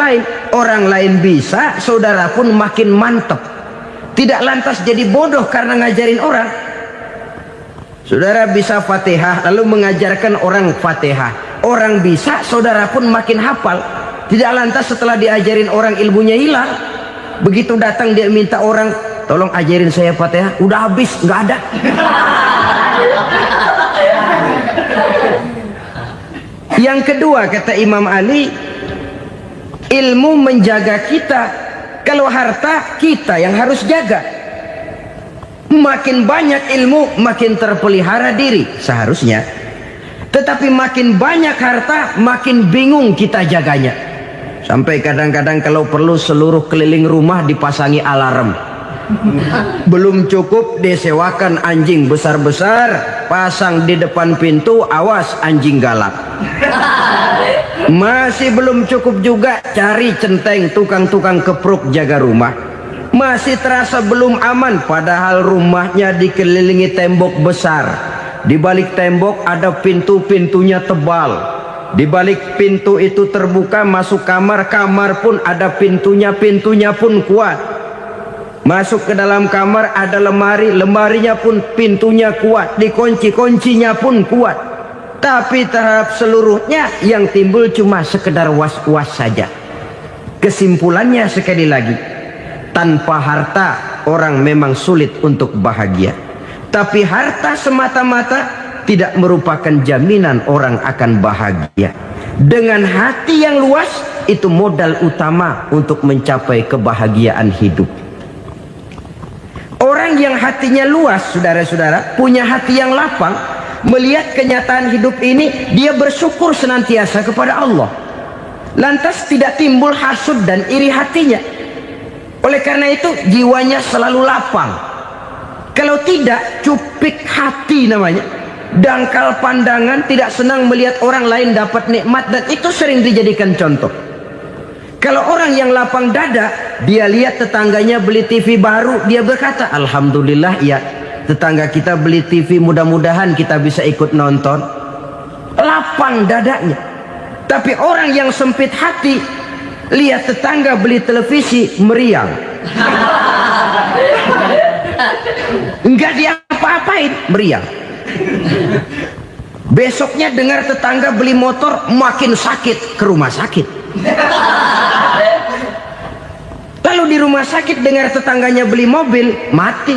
lain bisa, saudara pun makin mantep. Tidak lantas jadi bodoh karena ngajarin orang. Saudara bisa Fatihah lalu mengajarkan orang Fatihah. Orang bisa, saudara pun makin hafal. Tidak lantas setelah diajarin orang ilmunya hilang. Begitu datang dia minta orang, "Tolong ajarin saya Fatihah." Udah habis, nggak ada. Yang kedua kata Imam Ali, ilmu menjaga kita. Kalau harta kita yang harus jaga. Makin banyak ilmu makin terpelihara diri seharusnya. Tetapi makin banyak harta makin bingung kita jaganya. Sampai kadang-kadang kalau perlu seluruh keliling rumah dipasangi alarm. Belum cukup disewakan anjing besar-besar, pasang di depan pintu, awas anjing galak. Masih belum cukup juga, cari centeng tukang-tukang kepruk jaga rumah. Masih terasa belum aman, padahal rumahnya dikelilingi tembok besar. Di balik tembok ada pintu-pintunya tebal. Di balik pintu itu terbuka masuk kamar, kamar pun ada pintunya, pintunya pun kuat. Masuk ke dalam kamar ada lemari, lemarinya pun pintunya kuat, dikunci, kuncinya pun kuat. Tapi terhadap seluruhnya yang timbul cuma sekedar was-was saja. Kesimpulannya sekali lagi, tanpa harta orang memang sulit untuk bahagia. Tapi harta semata-mata tidak merupakan jaminan orang akan bahagia. Dengan hati yang luas, itu modal utama untuk mencapai kebahagiaan hidup. Orang yang hatinya luas, saudara-saudara, punya hati yang lapang, melihat kenyataan hidup ini, dia bersyukur senantiasa kepada Allah. Lantas tidak timbul hasud dan iri hatinya. Oleh karena itu, jiwanya selalu lapang. Kalau tidak, cupik hati namanya. Dangkal pandangan, tidak senang melihat orang lain dapat nikmat, dan itu sering dijadikan contoh. Kalau orang yang lapang dada, dia lihat tetangganya beli TV baru, dia berkata, alhamdulillah ya, tetangga kita beli TV, mudah-mudahan kita bisa ikut nonton. Lapang dadanya. Tapi orang yang sempit hati, lihat tetangga beli televisi, meriang. Enggak diapa-apain, meriang. Besoknya dengar tetangga beli motor, makin sakit, ke rumah sakit. Lalu di rumah sakit dengar tetangganya beli mobil, mati.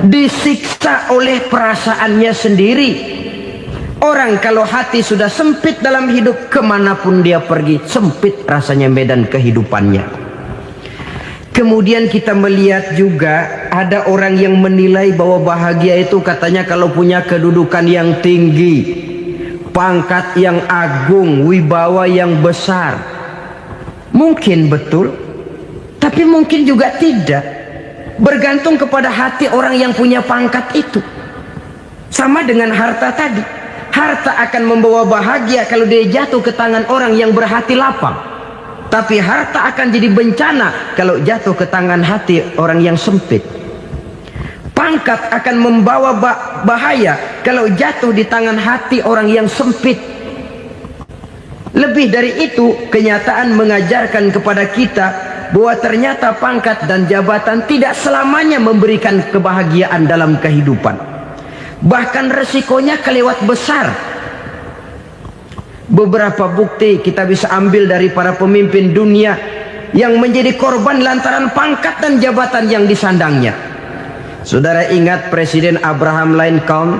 Disiksa oleh perasaannya sendiri. Orang kalau hati sudah sempit dalam hidup, kemanapun dia pergi, sempit rasanya medan kehidupannya. Kemudian kita melihat juga ada orang yang menilai bahwa bahagia itu katanya kalau punya kedudukan yang tinggi, pangkat yang agung, wibawa yang besar. Mungkin betul, tapi mungkin juga tidak. Bergantung kepada hati orang yang punya pangkat itu. Sama dengan harta tadi. Harta akan membawa bahagia kalau dia jatuh ke tangan orang yang berhati lapang. Tapi harta akan jadi bencana kalau jatuh ke tangan hati orang yang sempit. Pangkat akan membawa bahaya kalau jatuh di tangan hati orang yang sempit. Lebih dari itu, kenyataan mengajarkan kepada kita bahwa ternyata pangkat dan jabatan tidak selamanya memberikan kebahagiaan dalam kehidupan. Bahkan resikonya kelewat besar. Beberapa bukti kita bisa ambil dari para pemimpin dunia yang menjadi korban lantaran pangkat dan jabatan yang disandangnya. Saudara ingat Presiden Abraham Lincoln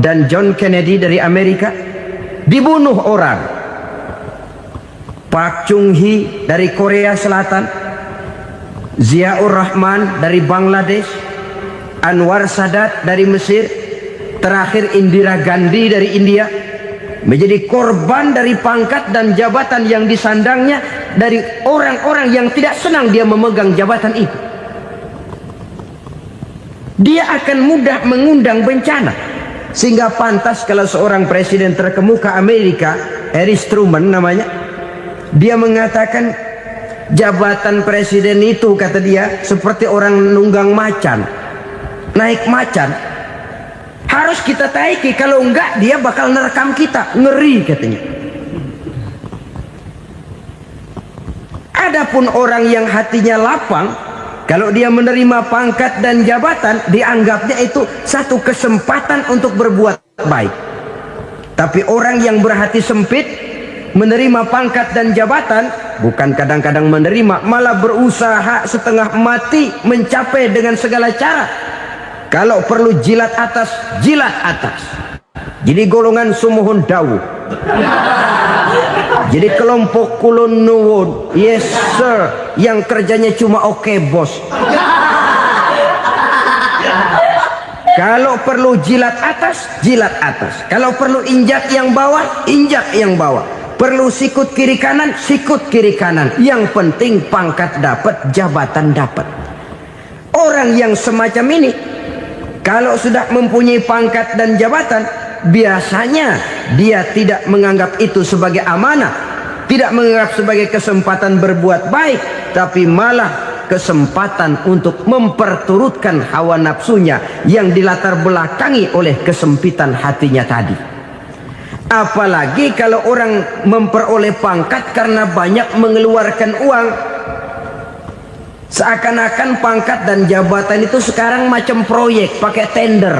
dan John Kennedy dari Amerika? Dibunuh orang. Park Chung-hee dari Korea Selatan, Ziaur Rahman dari Bangladesh, Anwar Sadat dari Mesir, terakhir Indira Gandhi dari India, menjadi korban dari pangkat dan jabatan yang disandangnya dari orang-orang yang tidak senang dia memegang jabatan itu. Dia akan mudah mengundang bencana. Sehingga pantas kalau seorang presiden terkemuka Amerika, Harry Truman namanya, dia mengatakan jabatan presiden itu, kata dia, seperti orang nunggang macan, naik macan. Harus kita taiki, kalau enggak dia bakal nerekam kita, ngeri katanya. Adapun orang yang hatinya lapang, kalau dia menerima pangkat dan jabatan, dianggapnya itu satu kesempatan untuk berbuat baik. Tapi orang yang berhati sempit, menerima pangkat dan jabatan, bukan kadang-kadang menerima, malah berusaha setengah mati mencapai dengan segala cara. Kalau perlu jilat atas, jilat atas. Jadi golongan sumuhun dawuh. Jadi kelompok kulon nuwun, yes sir, yang kerjanya cuma oke bos. Kalau perlu jilat atas, jilat atas. Kalau perlu injak yang bawah, injak yang bawah. Perlu sikut kiri kanan, sikut kiri kanan. Yang penting pangkat dapat, jabatan dapat. Orang yang semacam ini, kalau sudah mempunyai pangkat dan jabatan, biasanya dia tidak menganggap itu sebagai amanah, tidak menganggap sebagai kesempatan berbuat baik, tapi malah kesempatan untuk memperturutkan hawa nafsunya yang dilatar belakangi oleh kesempitan hatinya tadi. Apalagi kalau orang memperoleh pangkat karena banyak mengeluarkan uang. Seakan-akan pangkat dan jabatan itu sekarang macam proyek, pakai tender.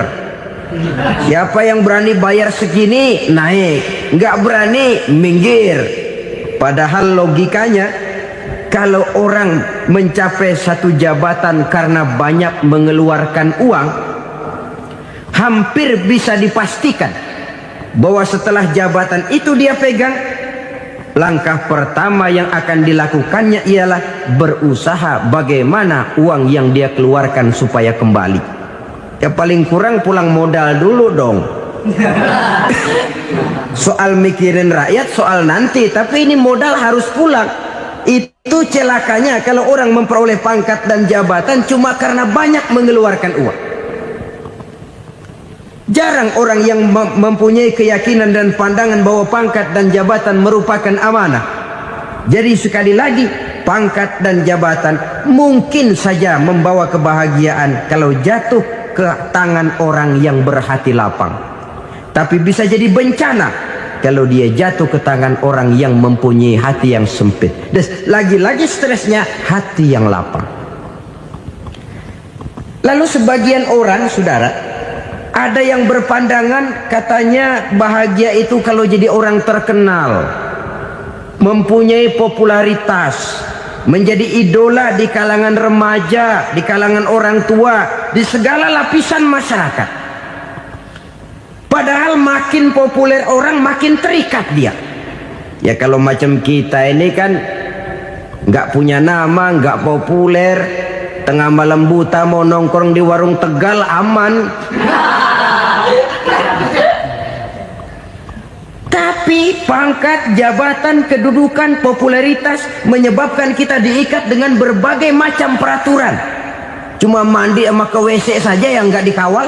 Siapa yang berani bayar segini naik, nggak berani minggir. Padahal logikanya, kalau orang mencapai satu jabatan karena banyak mengeluarkan uang, hampir bisa dipastikan bahwa setelah jabatan itu dia pegang, langkah pertama yang akan dilakukannya ialah berusaha bagaimana uang yang dia keluarkan supaya kembali. Ya paling kurang pulang modal dulu dong. Soal mikirin rakyat soal nanti, tapi ini modal harus pulang. Itu celakanya kalau orang memperoleh pangkat dan jabatan cuma karena banyak mengeluarkan uang. Jarang orang yang mempunyai keyakinan dan pandangan bahwa pangkat dan jabatan merupakan amanah. Jadi sekali lagi, pangkat dan jabatan mungkin saja membawa kebahagiaan kalau jatuh ke tangan orang yang berhati lapang. Tapi bisa jadi bencana kalau dia jatuh ke tangan orang yang mempunyai hati yang sempit. Dan lagi-lagi stresnya hati yang lapang. Lalu sebagian orang, saudara, ada yang berpandangan katanya bahagia itu kalau jadi orang terkenal, mempunyai popularitas, menjadi idola di kalangan remaja, di kalangan orang tua, di segala lapisan masyarakat. Padahal makin populer orang makin terikat dia. Ya kalau macam kita ini kan nggak punya nama, nggak populer, tengah malam buta mau nongkrong di warung Tegal aman. Tapi pangkat, jabatan, kedudukan, popularitas menyebabkan kita diikat dengan berbagai macam peraturan. Cuma mandi sama ke WC saja yang nggak dikawal.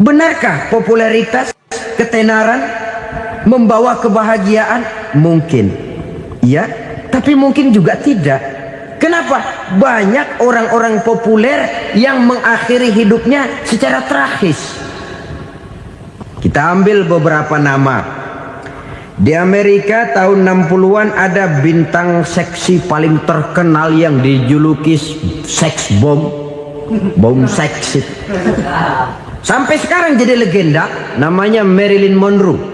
Benarkah popularitas, ketenaran membawa kebahagiaan? Mungkin, ya, tapi mungkin juga tidak. Kenapa? Banyak orang-orang populer yang mengakhiri hidupnya secara tragis. Kita ambil beberapa nama. Di Amerika tahun 60-an ada bintang seksi paling terkenal yang dijuluki sex bomb. Bom seks. Sampai sekarang jadi legenda, namanya Marilyn Monroe.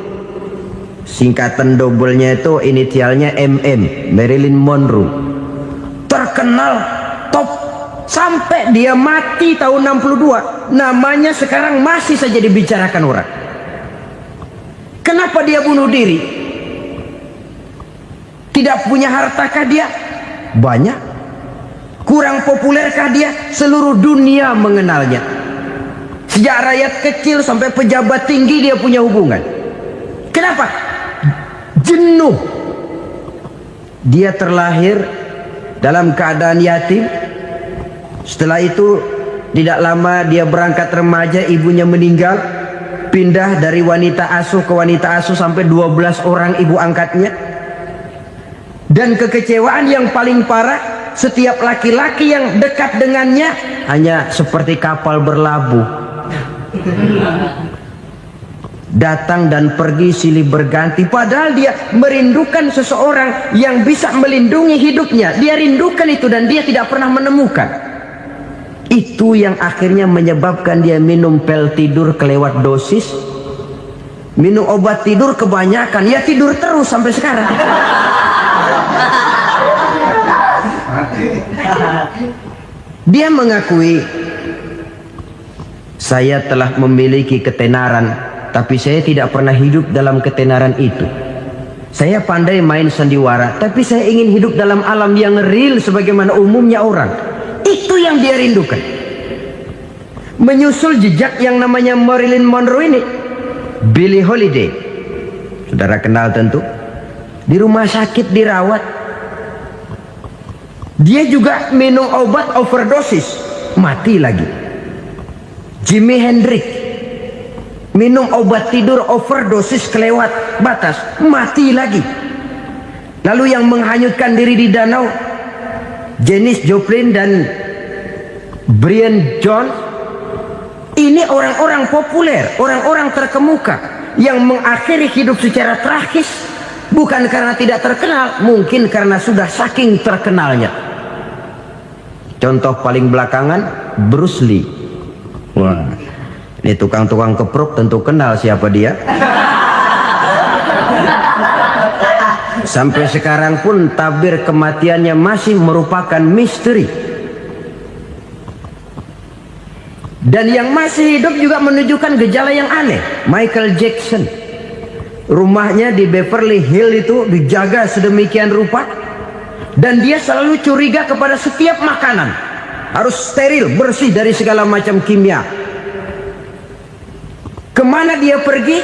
Singkatan dobelnya itu inisialnya MM, Marilyn Monroe. Terkenal, top, sampai dia mati tahun 62, namanya sekarang masih saja dibicarakan orang. Kenapa dia bunuh diri? Tidak punya hartakah dia? Banyak. Kurang populerkah dia? Seluruh dunia mengenalnya. Sejak rakyat kecil sampai pejabat tinggi dia punya hubungan. Kenapa? Jenuh. Dia terlahir dalam keadaan yatim. Setelah itu tidak lama dia berangkat remaja, ibunya meninggal, pindah dari wanita asuh ke wanita asuh sampai 12 orang ibu angkatnya. Dan kekecewaan yang paling parah, setiap laki-laki yang dekat dengannya hanya seperti kapal berlabuh, datang dan pergi silih berganti. Padahal dia merindukan seseorang yang bisa melindungi hidupnya. Dia rindukan itu dan dia tidak pernah menemukan. Itu yang akhirnya menyebabkan dia minum pil tidur kelewat dosis, minum obat tidur kebanyakan, ya tidur terus sampai sekarang. Dia mengakui, saya telah memiliki ketenaran, tapi saya tidak pernah hidup dalam ketenaran itu. Saya pandai main sandiwara, tapi saya ingin hidup dalam alam yang real sebagaimana umumnya orang. Itu yang dia rindukan. Menyusul jejak yang namanya Marilyn Monroe ini, Billie Holiday, saudara kenal tentu, di rumah sakit dirawat. Dia juga minum obat overdosis, mati lagi. Jimi Hendrix minum obat tidur overdosis kelewat batas, mati lagi. Lalu yang menghanyutkan diri di danau, Janis Joplin dan Brian Jones, ini orang-orang populer, orang-orang terkemuka yang mengakhiri hidup secara tragis, bukan karena tidak terkenal, mungkin karena sudah saking terkenalnya. Contoh paling belakangan, Bruce Lee. Wah, ini tukang-tukang keprok tentu kenal siapa dia. Sampai sekarang pun tabir kematiannya masih merupakan misteri. Dan yang masih hidup juga menunjukkan gejala yang aneh. Michael Jackson, rumahnya di Beverly Hills itu dijaga sedemikian rupa, dan dia selalu curiga kepada setiap makanan harus steril, bersih dari segala macam kimia. Kemana dia pergi,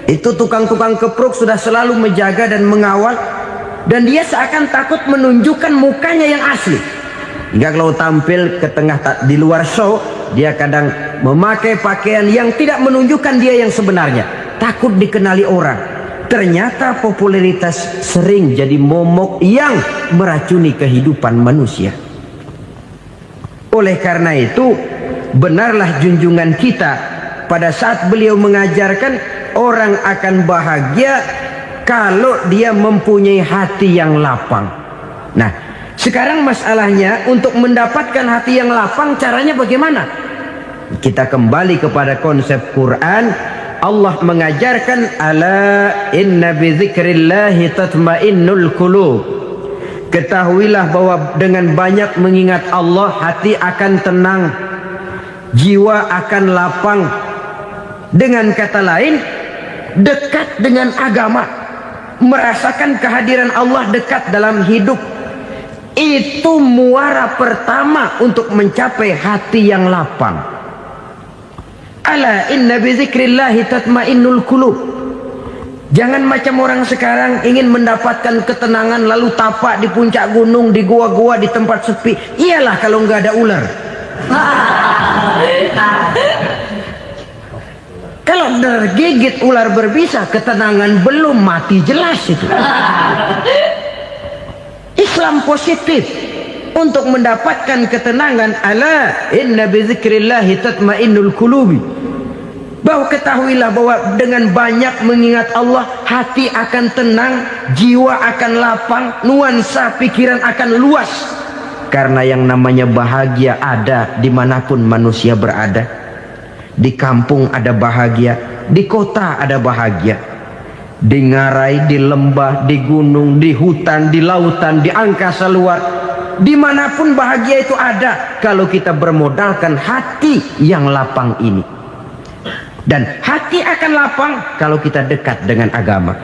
itu tukang-tukang keprok sudah selalu menjaga dan mengawal, dan dia seakan takut menunjukkan mukanya yang asli. Hingga kalau tampil ke tengah di luar show, dia kadang memakai pakaian yang tidak menunjukkan dia yang sebenarnya, takut dikenali orang. Ternyata popularitas sering jadi momok yang meracuni kehidupan manusia. Oleh karena itu, benarlah junjungan kita pada saat beliau mengajarkan orang akan bahagia kalau dia mempunyai hati yang lapang. Nah, sekarang masalahnya untuk mendapatkan hati yang lapang, caranya bagaimana? Kita kembali kepada konsep Quran. Allah mengajarkan, ala inna bidzikrillahi tatmainnul qulub. Ketahuilah bahwa dengan banyak mengingat Allah, hati akan tenang, jiwa akan lapang. Dengan kata lain, dekat dengan agama, merasakan kehadiran Allah dekat dalam hidup, itu muara pertama untuk mencapai hati yang lapang. Ala inna bizikrillahi tatmainnul qulub. Jangan macam orang sekarang ingin mendapatkan ketenangan lalu tapak di puncak gunung, di gua-gua, di tempat sepi. Iyalah kalau nggak ada ular. Kalau tergigit ular berbisa, ketenangan belum, mati jelas itu. Islam positif untuk mendapatkan ketenangan. Ala inna bizikrillahi tatmainnul qulubi. Bahwa ketahuilah bahwa dengan banyak mengingat Allah, hati akan tenang, jiwa akan lapang, nuansa pikiran akan luas. Karena yang namanya bahagia ada dimanapun manusia berada. Di kampung ada bahagia, di kota ada bahagia, di ngarai, di lembah, di gunung, di hutan, di lautan, di angkasa luar, dimanapun bahagia itu ada kalau kita bermodalkan hati yang lapang ini. Dan hati akan lapang kalau kita dekat dengan agama.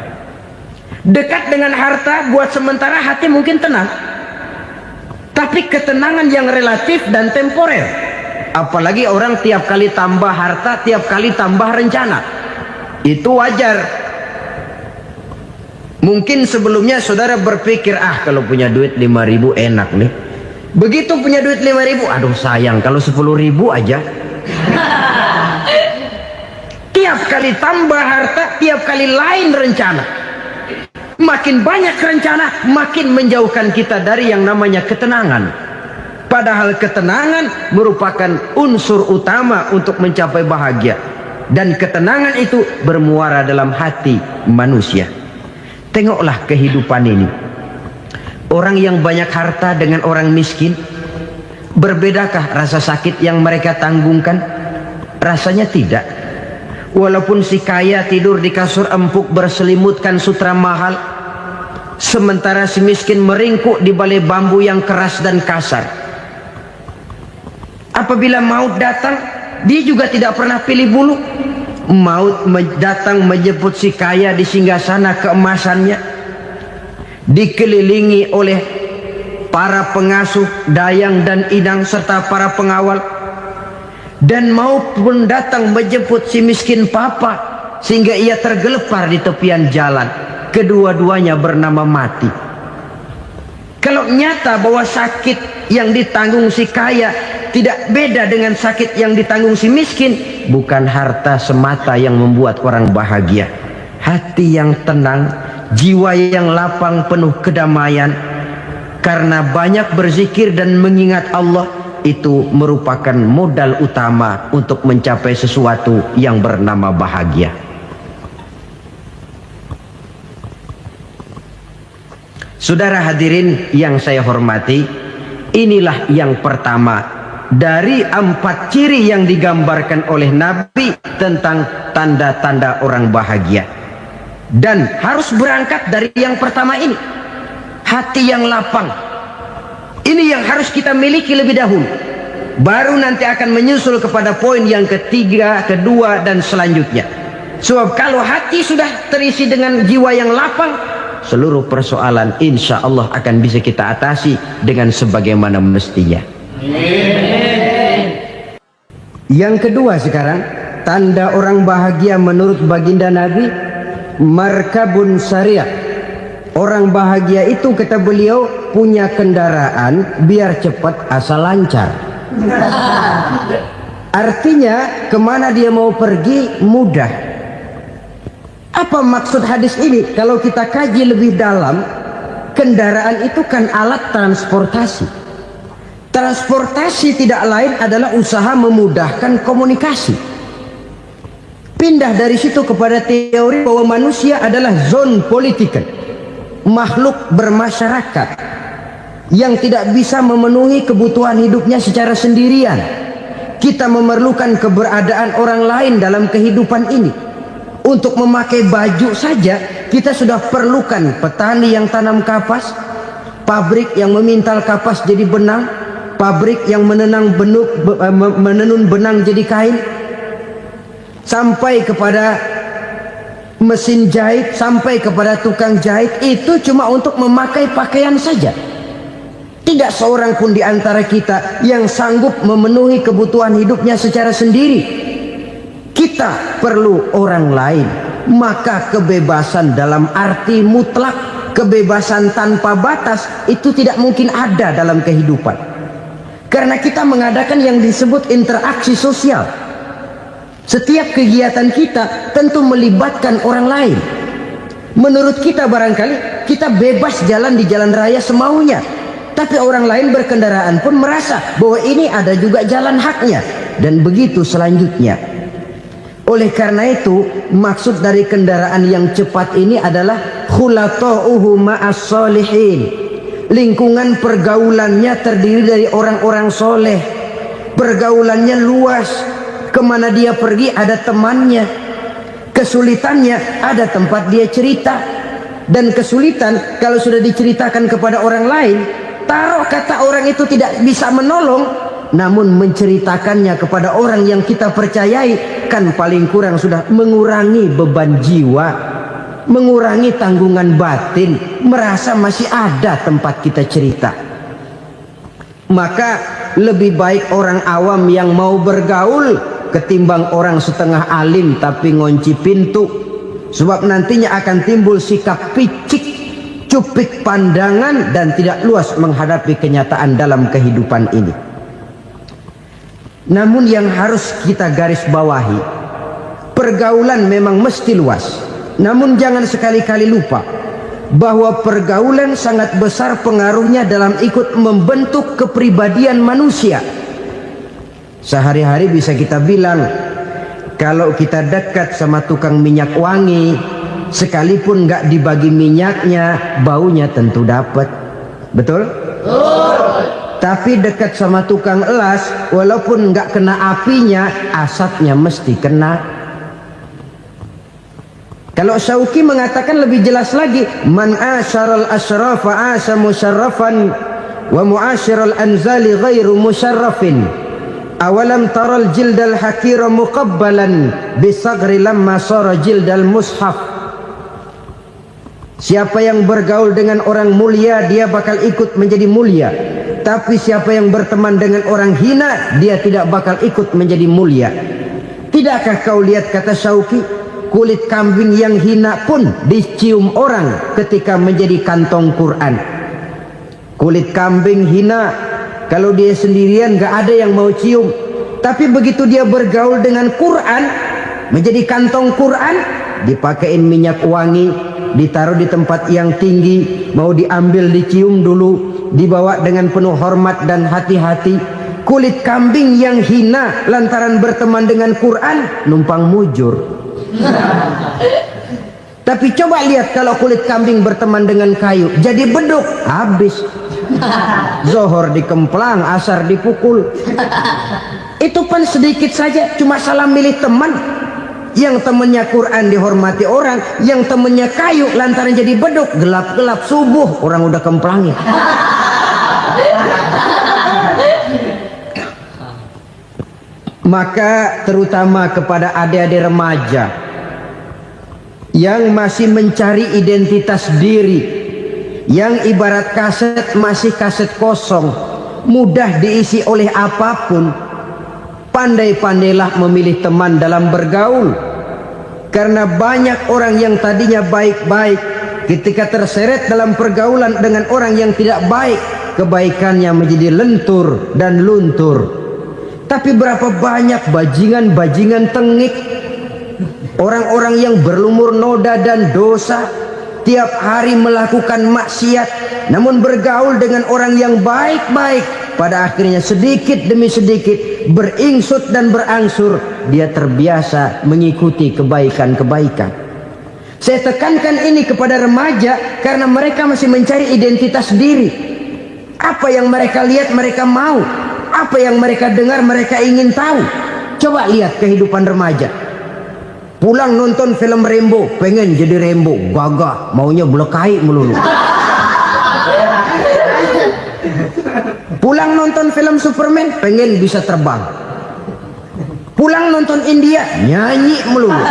Dekat dengan harta buat sementara hati mungkin tenang, tapi ketenangan yang relatif dan temporer. Apalagi orang tiap kali tambah harta, tiap kali tambah rencana. Itu wajar. Mungkin sebelumnya saudara berpikir, kalau punya duit 5.000 enak nih. Begitu punya duit 5.000, aduh sayang kalau 10.000 aja. Tiap kali tambah harta, tiap kali lain rencana. Makin banyak rencana, makin menjauhkan kita dari yang namanya ketenangan. Padahal ketenangan merupakan unsur utama untuk mencapai bahagia. Dan ketenangan itu bermuara dalam hati manusia. Tengoklah kehidupan ini. Orang yang banyak harta dengan orang miskin, berbedakah rasa sakit yang mereka tanggungkan? Rasanya tidak. Walaupun si kaya tidur di kasur empuk berselimutkan sutra mahal, sementara si miskin meringkuk di balai bambu yang keras dan kasar. Apabila maut datang, dia juga tidak pernah pilih bulu. Maut datang menjemput si kaya di singgasana keemasannya, dikelilingi oleh para pengasuh, dayang dan inang serta para pengawal. Dan maut pun datang menjemput si miskin papa, sehingga ia tergelepar di tepian jalan. Kedua-duanya bernama mati. Kalau nyata bahwa sakit yang ditanggung si kaya tidak beda dengan sakit yang ditanggung si miskin. Bukan harta semata yang membuat orang bahagia. Hati yang tenang, jiwa yang lapang penuh kedamaian karena banyak berzikir dan mengingat Allah, itu merupakan modal utama untuk mencapai sesuatu yang bernama bahagia. Saudara hadirin yang saya hormati, inilah yang pertama dari 4 ciri yang digambarkan oleh Nabi tentang tanda-tanda orang bahagia. Dan harus berangkat dari yang pertama ini, hati yang lapang. Ini yang harus kita miliki lebih dahulu. Baru nanti akan menyusul kepada poin yang ketiga, kedua, dan selanjutnya. Sebab kalau hati sudah terisi dengan jiwa yang lapang, seluruh persoalan insya Allah akan bisa kita atasi dengan sebagaimana mestinya. Yang kedua sekarang, tanda orang bahagia menurut baginda Nabi, markabun syariah. Orang bahagia itu, kata beliau, punya kendaraan biar cepat asal lancar. Artinya kemana dia mau pergi mudah. Apa maksud hadis ini? Kalau kita kaji lebih dalam, kendaraan itu kan alat transportasi. Transportasi tidak lain adalah usaha memudahkan komunikasi. Pindah dari situ kepada teori bahwa manusia adalah zon political, makhluk bermasyarakat yang tidak bisa memenuhi kebutuhan hidupnya secara sendirian. Kita memerlukan keberadaan orang lain dalam kehidupan ini. Untuk memakai baju saja kita sudah perlukan petani yang tanam kapas, pabrik yang memintal kapas jadi benang, pabrik yang menenun benang jadi kain, sampai kepada mesin jahit, sampai kepada tukang jahit. Itu cuma untuk memakai pakaian saja. Tidak seorang pun di antara kita yang sanggup memenuhi kebutuhan hidupnya secara sendiri. Kita perlu orang lain. Maka kebebasan dalam arti mutlak, kebebasan tanpa batas, itu tidak mungkin ada dalam kehidupan. Karena kita mengadakan yang disebut interaksi sosial. Setiap kegiatan kita tentu melibatkan orang lain. Menurut kita barangkali kita bebas jalan di jalan raya semaunya, tapi orang lain berkendaraan pun merasa bahwa ini ada juga jalan haknya, dan begitu selanjutnya. Oleh karena itu, maksud dari kendaraan yang cepat ini adalah khulatuhu ma'as solihin. Lingkungan pergaulannya terdiri dari orang-orang soleh. Pergaulannya luas. Kemana dia pergi ada temannya. Kesulitannya ada tempat dia cerita. Dan kesulitan kalau sudah diceritakan kepada orang lain, taruh kata orang itu tidak bisa menolong, namun menceritakannya kepada orang yang kita percayai, kan paling kurang sudah mengurangi beban jiwa, mengurangi tanggungan batin, merasa masih ada tempat kita cerita. Maka lebih baik orang awam yang mau bergaul ketimbang orang setengah alim tapi ngunci pintu. Sebab nantinya akan timbul sikap picik, cupik pandangan, dan tidak luas menghadapi kenyataan dalam kehidupan ini. Namun yang harus kita garis bawahi, pergaulan memang mesti luas. Namun jangan sekali-kali lupa bahwa pergaulan sangat besar pengaruhnya dalam ikut membentuk kepribadian manusia. Sehari-hari bisa kita bilang, kalau kita dekat sama tukang minyak wangi, sekalipun nggak dibagi minyaknya, baunya tentu dapat. Betul? Tapi dekat sama tukang elas, walaupun nggak kena apinya, asapnya mesti kena. Kalau Syauqi mengatakan lebih jelas lagi, man asyaral asrafa asa musyarrafan wa muasyiral anzali ghairu musyarrafin. Awalam taral jildal hakira muqabbalan bisagri lamma sara jildal mushaf. Siapa yang bergaul dengan orang mulia, dia bakal ikut menjadi mulia. Tapi siapa yang berteman dengan orang hina, dia tidak bakal ikut menjadi mulia. Tidakkah kau lihat, kata Syauqi, kulit kambing yang hina pun dicium orang ketika menjadi kantong Quran. Kulit kambing hina Kalau dia sendirian gak ada yang mau cium. Tapi begitu dia bergaul dengan Quran, menjadi kantong Quran, dipakein minyak wangi, ditaruh di tempat yang tinggi, mau diambil dicium dulu, dibawa dengan penuh hormat dan hati-hati. Kulit kambing yang hina lantaran berteman dengan Quran numpang mujur. Tapi coba lihat kalau kulit kambing berteman dengan kayu, jadi beduk, habis. Zohor dikemplang, asar dipukul. Itu pun sedikit saja, cuma salah milih teman. Yang temannya Quran dihormati orang, yang temannya kayu lantaran jadi beduk, gelap-gelap subuh orang udah kemplangnya. Maka terutama kepada adik-adik remaja yang masih mencari identitas diri, yang ibarat kaset masih kaset kosong, mudah diisi oleh apapun, pandai-pandailah memilih teman dalam bergaul. Karena banyak orang yang tadinya baik-baik, ketika terseret dalam pergaulan dengan orang yang tidak baik, kebaikannya menjadi lentur dan luntur. Tapi berapa banyak bajingan-bajingan tengik, orang-orang yang berlumur noda dan dosa, tiap hari melakukan maksiat, namun bergaul dengan orang yang baik-baik, pada akhirnya sedikit demi sedikit beringsut dan berangsur dia terbiasa mengikuti kebaikan-kebaikan. Saya tekankan ini kepada remaja karena mereka masih mencari identitas diri. Apa yang mereka lihat mereka mau, apa yang mereka dengar mereka ingin tahu. Coba lihat kehidupan remaja. Pulang nonton film Rambo, pengen jadi Rambo, gagah, maunya belekai melulu. Pulang nonton film Superman, pengen bisa terbang. Pulang nonton India, nyanyi melulu.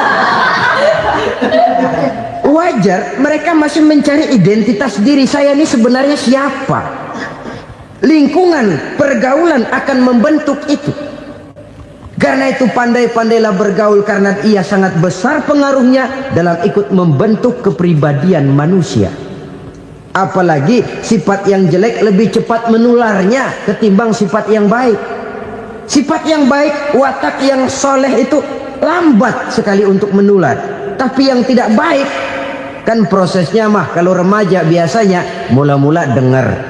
Wajar, mereka masih mencari identitas diri. Saya ini sebenarnya siapa? Lingkungan, pergaulan akan membentuk itu. Karena itu pandai-pandailah bergaul, karena ia sangat besar pengaruhnya dalam ikut membentuk kepribadian manusia. Apalagi sifat yang jelek lebih cepat menularnya ketimbang sifat yang baik. Sifat yang baik, watak yang soleh itu lambat sekali untuk menular. Tapi yang tidak baik, kan prosesnya mah kalau remaja biasanya mula-mula dengar.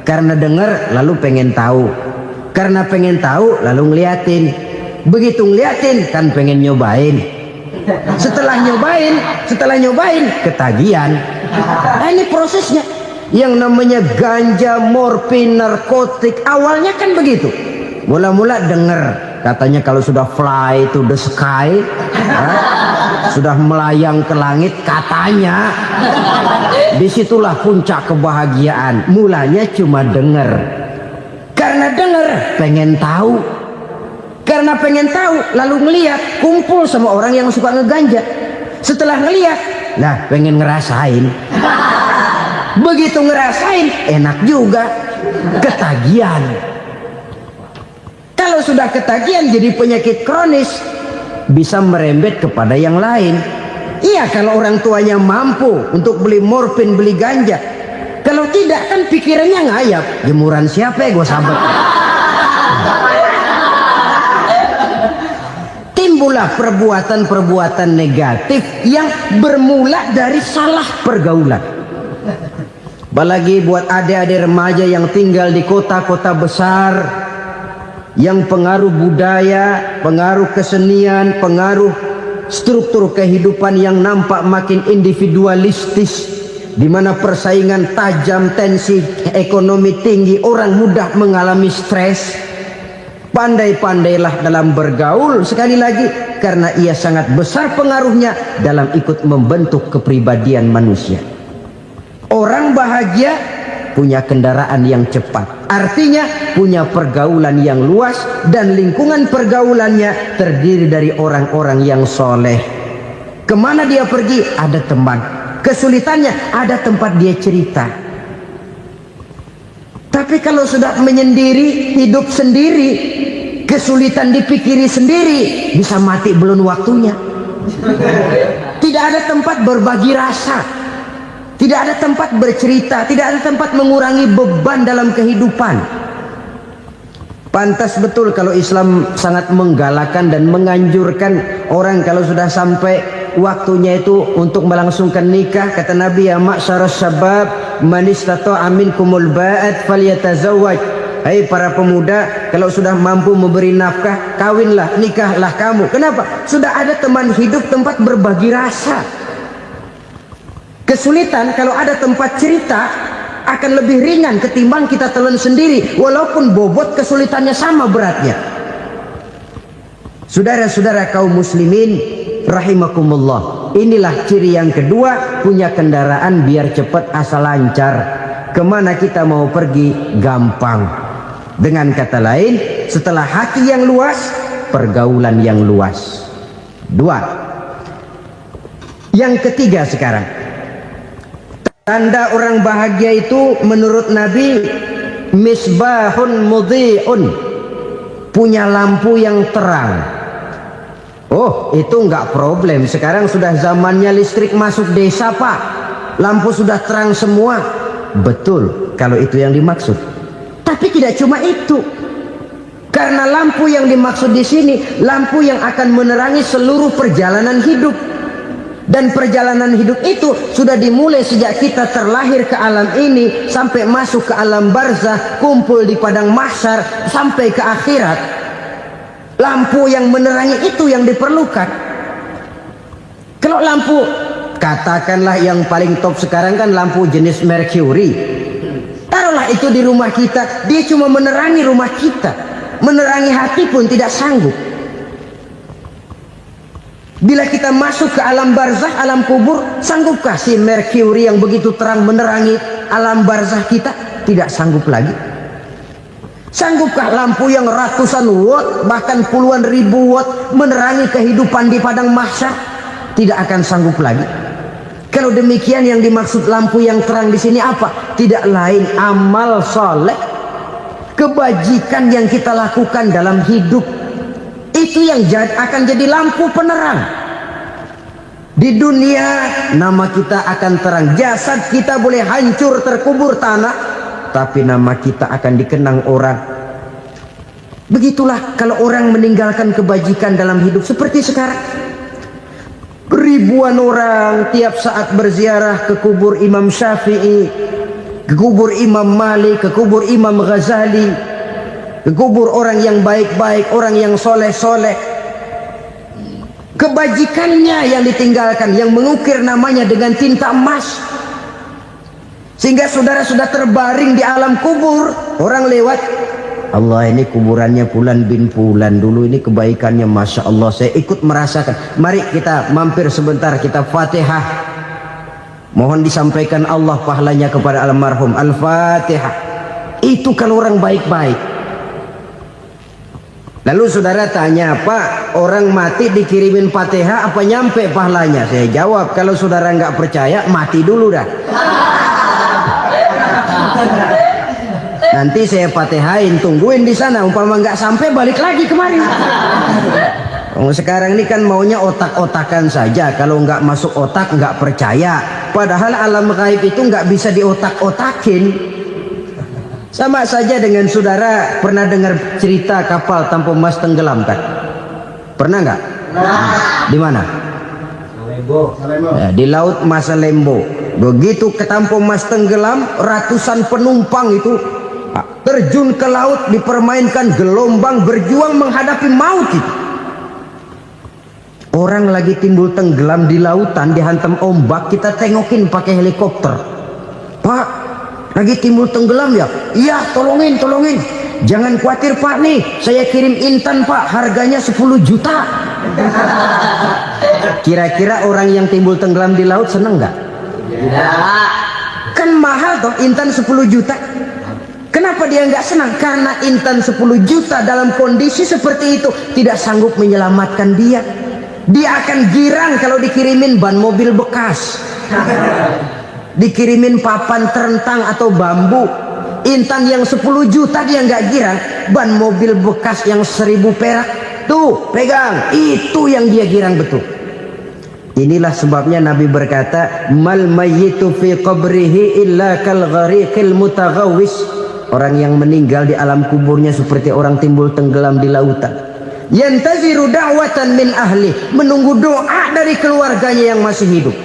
Karena dengar lalu pengen tahu. Karena pengen tahu lalu ngeliatin. Begitu ngeliatin kan pengen nyobain. Setelah nyobain ketagihan. Nah, ini prosesnya. Yang namanya ganja, morfin, narkotik awalnya kan begitu. Mula-mula dengar katanya kalau sudah fly to the sky, sudah melayang ke langit katanya, disitulah puncak kebahagiaan. Mulanya cuma dengar. Karena dengar pengen tahu. Karena pengen tahu lalu ngeliat, kumpul sama orang yang suka ngeganja. Setelah ngeliat, nah pengen ngerasain. Begitu ngerasain enak juga, ketagihan. Kalau sudah ketagihan jadi penyakit kronis, bisa merembet kepada yang lain. Iya, kalau orang tuanya mampu untuk beli morfin, beli ganja. Kalau tidak kan pikirannya ngayap, jemuran siapa ya gue sahabat. Timbullah perbuatan-perbuatan negatif yang bermula dari salah pergaulan. Apalagi buat adik-adik remaja yang tinggal di kota-kota besar, yang pengaruh budaya, pengaruh kesenian, pengaruh struktur kehidupan yang nampak makin individualistis, di mana persaingan tajam, tensi ekonomi tinggi, orang mudah mengalami stres. Pandai-pandailah dalam bergaul, sekali lagi, karena ia sangat besar pengaruhnya dalam ikut membentuk kepribadian manusia. Orang bahagia punya kendaraan yang cepat, artinya punya pergaulan yang luas, dan lingkungan pergaulannya terdiri dari orang-orang yang soleh. Kemana dia pergi ada teman, kesulitannya ada tempat dia cerita. Tapi kalau sudah menyendiri, hidup sendiri, kesulitan dipikiri sendiri, bisa mati belum waktunya. Tidak ada tempat berbagi rasa, tidak ada tempat bercerita, tidak ada tempat mengurangi beban dalam kehidupan. Pantas betul kalau Islam sangat menggalakkan dan menganjurkan orang kalau sudah sampai waktunya itu untuk melangsungkan nikah. Kata Nabi, ya ma'syaras syabab man istata'a minkumul ba'at falyatazawwaj. Hai para pemuda, kalau sudah mampu memberi nafkah, kawinlah, nikahlah kamu. Kenapa? Sudah ada teman hidup, tempat berbagi rasa. Kesulitan kalau ada tempat cerita akan lebih ringan ketimbang kita telan sendiri, walaupun bobot kesulitannya sama beratnya. Saudara-saudara kaum muslimin rahimakumullah, inilah ciri yang kedua, punya kendaraan biar cepat asal lancar. Kemana kita mau pergi gampang. Dengan kata lain, setelah hati yang luas, pergaulan yang luas. Dua. Yang ketiga sekarang, tanda orang bahagia itu menurut Nabi, misbahun mudhi'un, punya lampu yang terang. Oh, itu enggak problem. Sekarang sudah zamannya listrik masuk desa, Pak. Lampu sudah terang semua. Betul, kalau itu yang dimaksud. Tapi tidak cuma itu. Karena lampu yang dimaksud di sini, lampu yang akan menerangi seluruh perjalanan hidup. Dan perjalanan hidup itu sudah dimulai sejak kita terlahir ke alam ini sampai masuk ke alam barzah, kumpul di padang mahsyar sampai ke akhirat. Lampu yang menerangi itu yang diperlukan. Kalau lampu, katakanlah yang paling top sekarang kan lampu jenis Mercury. Taruhlah itu di rumah kita, dia cuma menerangi rumah kita, menerangi hati pun tidak sanggup. Bila kita masuk ke alam barzah, alam kubur, sanggupkah si Mercury yang begitu terang menerangi alam barzah kita? Tidak sanggup lagi. Sanggupkah lampu yang ratusan watt, bahkan puluhan ribu watt menerangi kehidupan di padang mahsyar? Tidak akan sanggup lagi. Kalau demikian, yang dimaksud lampu yang terang di sini apa? Tidak lain amal soleh, kebajikan yang kita lakukan dalam hidup. Itu yang akan jadi lampu penerang. Di dunia nama kita akan terang. Jasad kita boleh hancur terkubur tanah, tapi nama kita akan dikenang orang. Begitulah kalau orang meninggalkan kebajikan dalam hidup seperti sekarang. Ribuan orang tiap saat berziarah ke kubur Imam Syafi'i, ke kubur Imam Malik, ke kubur Imam Ghazali, ke kubur orang yang baik-baik, orang yang soleh-soleh. Kebajikannya yang ditinggalkan, yang mengukir namanya dengan tinta emas. Sehingga saudara sudah terbaring di alam kubur, orang lewat, Allah, ini kuburannya Fulan bin Fulan, dulu ini kebaikannya Masya Allah, saya ikut merasakan. Mari kita mampir sebentar, kita Fatihah. Mohon disampaikan Allah pahalanya kepada almarhum. Al-Fatihah. Itu kalau orang baik-baik. Lalu saudara tanya, Pak, orang mati dikirimin Fatihah apa nyampe pahalanya? Saya jawab, kalau saudara nggak percaya, mati dulu dah. Nanti saya Fatihain, tungguin di sana. Umpama nggak sampai, balik lagi kemari. Sekarang ini kan maunya otak-otakan saja. Kalau nggak masuk otak, nggak percaya. Padahal alam gaib itu nggak bisa diotak-otakin. Sama saja dengan saudara pernah dengar cerita kapal Tampo Mas tenggelam kan? Pernah nggak? Di mana? Ya, di laut Masalembo. Begitu ke Tampo Mas tenggelam, ratusan penumpang itu terjun ke laut, dipermainkan gelombang, berjuang menghadapi maut itu. Orang lagi timbul tenggelam di lautan, dihantam ombak, kita tengokin pakai helikopter. Pak, lagi timbul tenggelam ya? Iya, tolongin. Jangan khawatir Pak, nih saya kirim intan Pak, harganya 10 juta. Kira-kira orang yang timbul tenggelam di laut seneng nggak? Tidak. Kan mahal toh intan 10 juta. Kenapa dia nggak senang? Karena intan 10 juta dalam kondisi seperti itu tidak sanggup menyelamatkan dia. Dia akan girang kalau dikirimin ban mobil bekas, dikirimin papan terentang atau bambu. Intan yang 10 juta dia nggak girang. Ban mobil bekas yang 1000 perak, tuh pegang, itu yang dia girang betul. Inilah sebabnya Nabi berkata, mal mayyitu fi qabrihi illa kal ghariqil mutaghawwis. Orang yang meninggal di alam kuburnya seperti orang timbul tenggelam di lautan. Yantaziru da'watan min ahli, menunggu doa dari keluarganya yang masih hidup.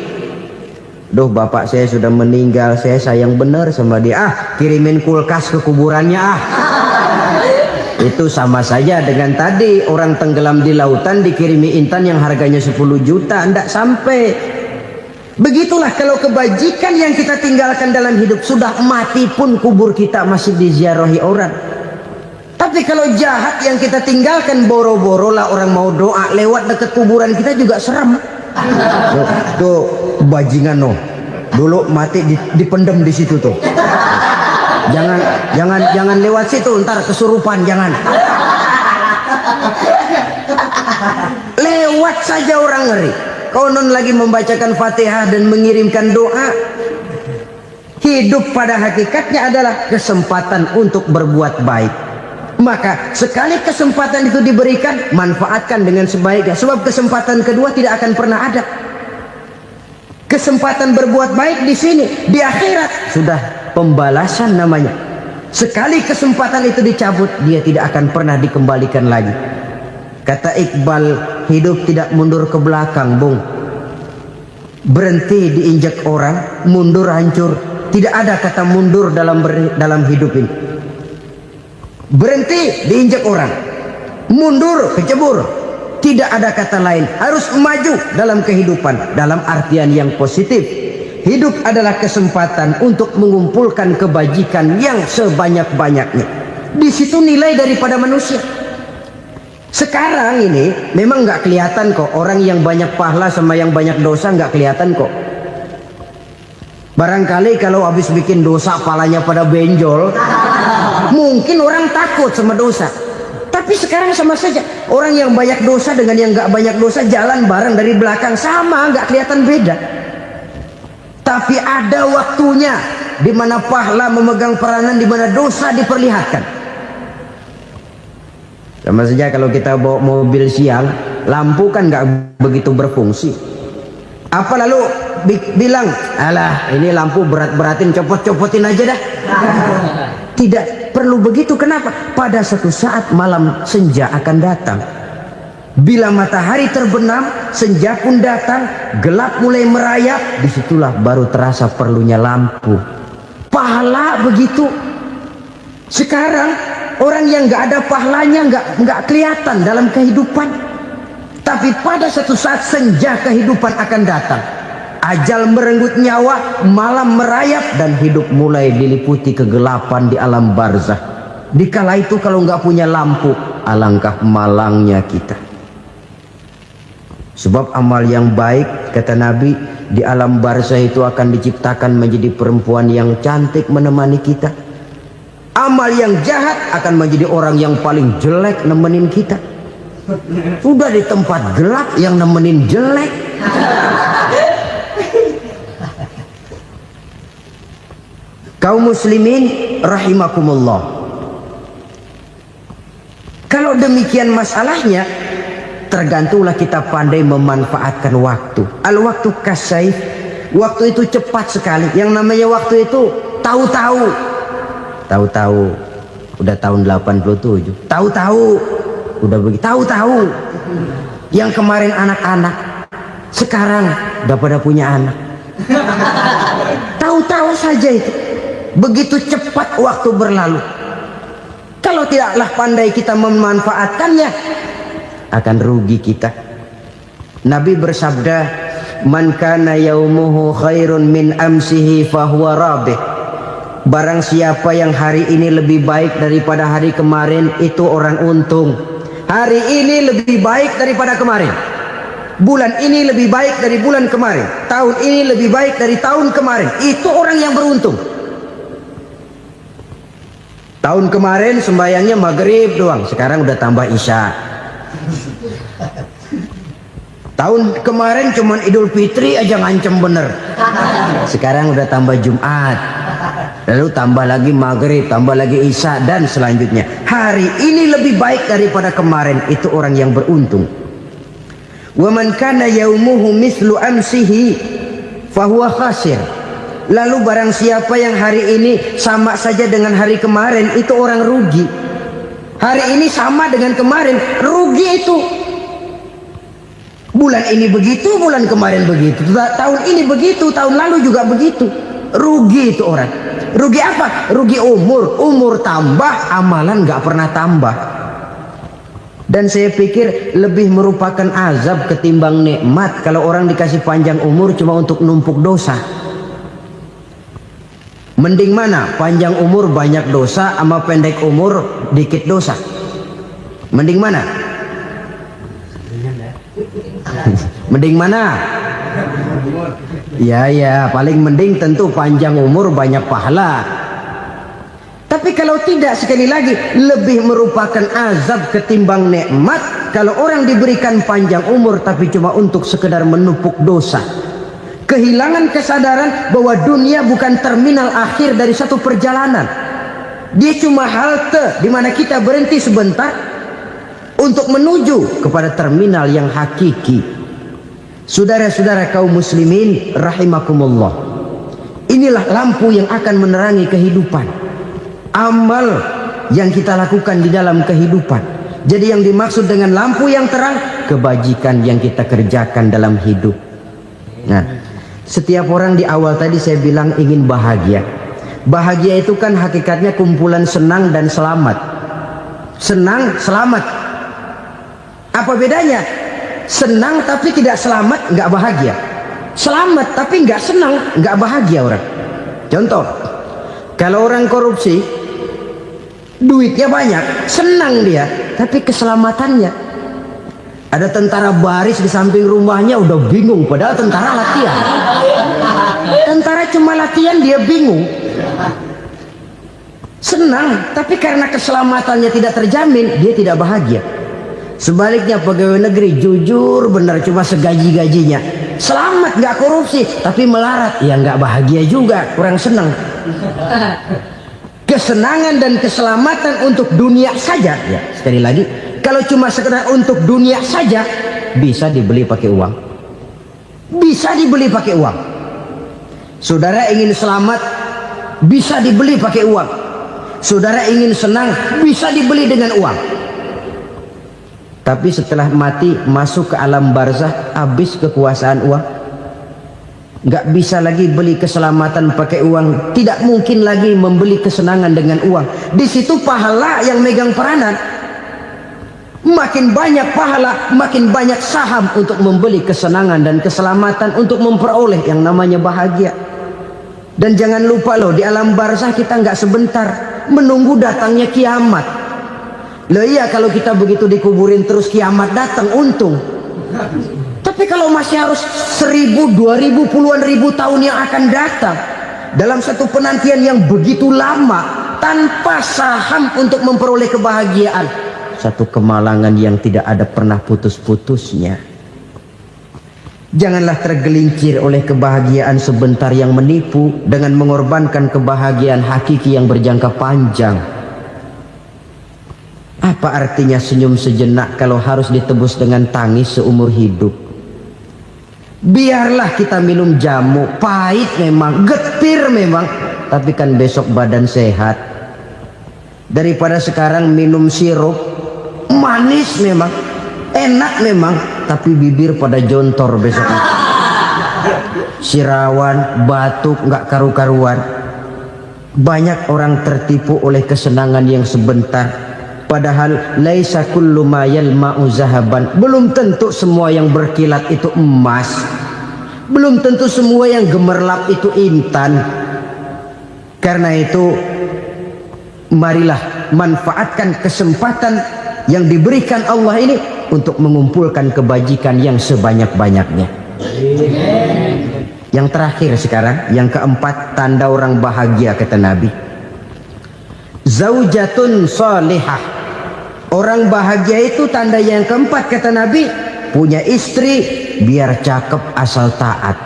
Duh, bapak saya sudah meninggal, saya sayang benar sama dia. Kirimin kulkas ke kuburannya Itu sama saja dengan tadi orang tenggelam di lautan dikirimi intan yang harganya 10 juta, tidak sampai. Begitulah kalau kebajikan yang kita tinggalkan dalam hidup, sudah mati pun kubur kita masih diziarahi orang. Tapi kalau jahat yang kita tinggalkan, boro-boro lah orang mau doa lewat dekat kuburan kita juga serem. Tuh bajingan dulu mati dipendem di situ tuh. Jangan lewat situ, ntar kesurupan, jangan. Lewat saja orang ngeri. Konon lagi membacakan Fatihah dan mengirimkan doa. Hidup pada hakikatnya adalah kesempatan untuk berbuat baik. Maka sekali kesempatan itu diberikan, manfaatkan dengan sebaiknya. Sebab kesempatan kedua tidak akan pernah ada. Kesempatan berbuat baik di sini, di akhirat sudah pembalasan namanya. Sekali kesempatan itu dicabut, dia tidak akan pernah dikembalikan lagi. Kata Iqbal, hidup tidak mundur ke belakang, Bung. Berhenti diinjak orang, mundur hancur. Tidak ada kata mundur dalam hidup ini. Berhenti diinjak orang, mundur kecebur. Tidak ada kata lain, harus maju dalam kehidupan dalam artian yang positif. Hidup adalah kesempatan untuk mengumpulkan kebajikan yang sebanyak-banyaknya. Di situ nilai daripada manusia. Sekarang ini memang nggak kelihatan kok, orang yang banyak pahala sama yang banyak dosa nggak kelihatan kok. Barangkali kalau habis bikin dosa palanya pada benjol, mungkin orang takut sama dosa. Tapi sekarang sama saja, orang yang banyak dosa dengan yang nggak banyak dosa jalan bareng dari belakang, sama, nggak kelihatan beda. Tapi ada waktunya di mana pahala memegang peranan, di mana dosa diperlihatkan. Sama saja kalau kita bawa mobil siang, lampu kan nggak begitu berfungsi. Apa lalu bilang, alah ini lampu berat-beratin, copot-copotin aja dah. Tidak perlu begitu. Kenapa? Pada suatu saat malam senja akan datang. Bila matahari terbenam, senja pun datang, gelap mulai merayap, disitulah baru terasa perlunya lampu. Pahala begitu. Sekarang orang yang nggak ada pahalanya nggak kelihatan dalam kehidupan. Tapi pada suatu saat senja kehidupan akan datang. Ajal merenggut nyawa, malam merayap, dan hidup mulai diliputi kegelapan di alam barzah. Dikala itu kalau nggak punya lampu, alangkah malangnya kita. Sebab amal yang baik, kata Nabi, di alam barzah itu akan diciptakan menjadi perempuan yang cantik menemani kita. Amal yang jahat akan menjadi orang yang paling jelek nemenin kita. Sudah di tempat gelap yang nemenin jelek. Kaum muslimin rahimakumullah. Kalau demikian masalahnya, tergantunglah kita pandai memanfaatkan waktu. Al-waktu kasayf. Waktu itu cepat sekali. Yang namanya waktu itu tahu-tahu. Tahu-tahu udah tahun 87. Tahu-tahu udah begitu. Tahu-tahu yang kemarin anak-anak sekarang udah pada punya anak. Tahu-tahu saja itu. Begitu cepat waktu berlalu. Kalau tidaklah pandai kita memanfaatkannya, akan rugi kita. Nabi bersabda, "Man kana yaumuhu khairun min amsihi fahuwa rabih." Barang siapa yang hari ini lebih baik daripada hari kemarin, itu orang untung. Hari ini lebih baik daripada kemarin. Bulan ini lebih baik dari bulan kemarin. Tahun ini lebih baik dari tahun kemarin. Itu orang yang beruntung. Tahun kemarin sembayangnya maghrib doang, sekarang udah tambah isya. Tahun kemarin cuman Idul Fitri aja ngancem bener, sekarang udah tambah Jumat, lalu tambah lagi maghrib, tambah lagi isya, dan selanjutnya. Hari ini lebih baik daripada kemarin, itu orang yang beruntung. Wa man kana yaumuhu mislu amsihi fahuwa khasir. Lalu barang siapa yang hari ini sama saja dengan hari kemarin, itu orang rugi. Hari ini sama dengan kemarin, rugi itu. Bulan ini begitu, bulan kemarin begitu, tahun ini begitu, tahun lalu juga begitu. Rugi itu orang. Rugi apa? Rugi umur. Umur tambah, amalan gak pernah tambah. Dan saya pikir lebih merupakan azab ketimbang nikmat kalau orang dikasih panjang umur cuma untuk numpuk dosa. Mending mana? Panjang umur banyak dosa sama pendek umur dikit dosa? Mending mana? Mending mana? Ya, paling mending tentu panjang umur banyak pahala. Tapi kalau tidak, sekali lagi, lebih merupakan azab ketimbang nikmat kalau orang diberikan panjang umur tapi cuma untuk sekedar menumpuk dosa. Kehilangan kesadaran bahwa dunia bukan terminal akhir dari satu perjalanan. Dia cuma halte di mana kita berhenti sebentar untuk menuju kepada terminal yang hakiki. Saudara-saudara kaum muslimin rahimakumullah, inilah lampu yang akan menerangi kehidupan. Amal yang kita lakukan di dalam kehidupan. Jadi yang dimaksud dengan lampu yang terang, kebajikan yang kita kerjakan dalam hidup. Nah, setiap orang di awal tadi saya bilang ingin bahagia. Bahagia itu kan hakikatnya kumpulan senang dan selamat. Senang, selamat. Apa bedanya? Senang tapi tidak selamat, nggak bahagia. Selamat tapi nggak senang, nggak bahagia orang. Contoh, kalau orang korupsi, duitnya banyak, senang dia, tapi keselamatannya. Ada tentara baris di samping rumahnya udah bingung, padahal tentara latihan. Tentara cuma latihan, dia bingung. Senang, tapi karena keselamatannya tidak terjamin, dia tidak bahagia. Sebaliknya pegawai negeri jujur benar, cuma segaji-gajinya, selamat nggak korupsi, tapi melarat, ya nggak bahagia juga, kurang senang. Kesenangan dan keselamatan untuk dunia saja, ya sekali lagi, kalau cuma sekedar untuk dunia saja, bisa dibeli pakai uang. Bisa dibeli pakai uang. Saudara ingin selamat, bisa dibeli pakai uang. Saudara ingin senang, bisa dibeli dengan uang. Tapi setelah mati, masuk ke alam barzah, habis kekuasaan uang. Nggak bisa lagi beli keselamatan pakai uang, tidak mungkin lagi membeli kesenangan dengan uang. Di situ pahala yang megang peranan. Makin banyak pahala, makin banyak saham untuk membeli kesenangan dan keselamatan, untuk memperoleh yang namanya bahagia. Dan jangan lupa loh, di alam barzah kita nggak sebentar, menunggu datangnya kiamat. Loh iya, kalau kita begitu dikuburin terus kiamat datang, untung. Tapi kalau masih harus 1000, 2000, puluhan ribu tahun yang akan datang, dalam satu penantian yang begitu lama, tanpa saham untuk memperoleh kebahagiaan, satu kemalangan yang tidak ada pernah putus-putusnya. Janganlah tergelincir oleh kebahagiaan sebentar yang menipu dengan mengorbankan kebahagiaan hakiki yang berjangka panjang. Apa artinya senyum sejenak kalau harus ditebus dengan tangis seumur hidup? Biarlah kita minum jamu, pahit memang, getir memang, tapi kan besok badan sehat. Daripada sekarang minum sirup, manis memang, enak memang, tapi bibir pada jontor besok. Sirawan, batuk, nggak karu-karuan. Banyak orang tertipu oleh kesenangan yang sebentar, padahal laisa kullu ma yalma'u zahaban. Belum tentu semua yang berkilat itu emas, belum tentu semua yang gemerlap itu intan. Karena itu, marilah manfaatkan kesempatan yang diberikan Allah ini untuk mengumpulkan kebajikan yang sebanyak-banyaknya. Yang terakhir sekarang, yang keempat, tanda orang bahagia kata Nabi, zaujatun salihah. Orang bahagia itu tanda yang keempat kata Nabi, punya istri biar cakep asal taat.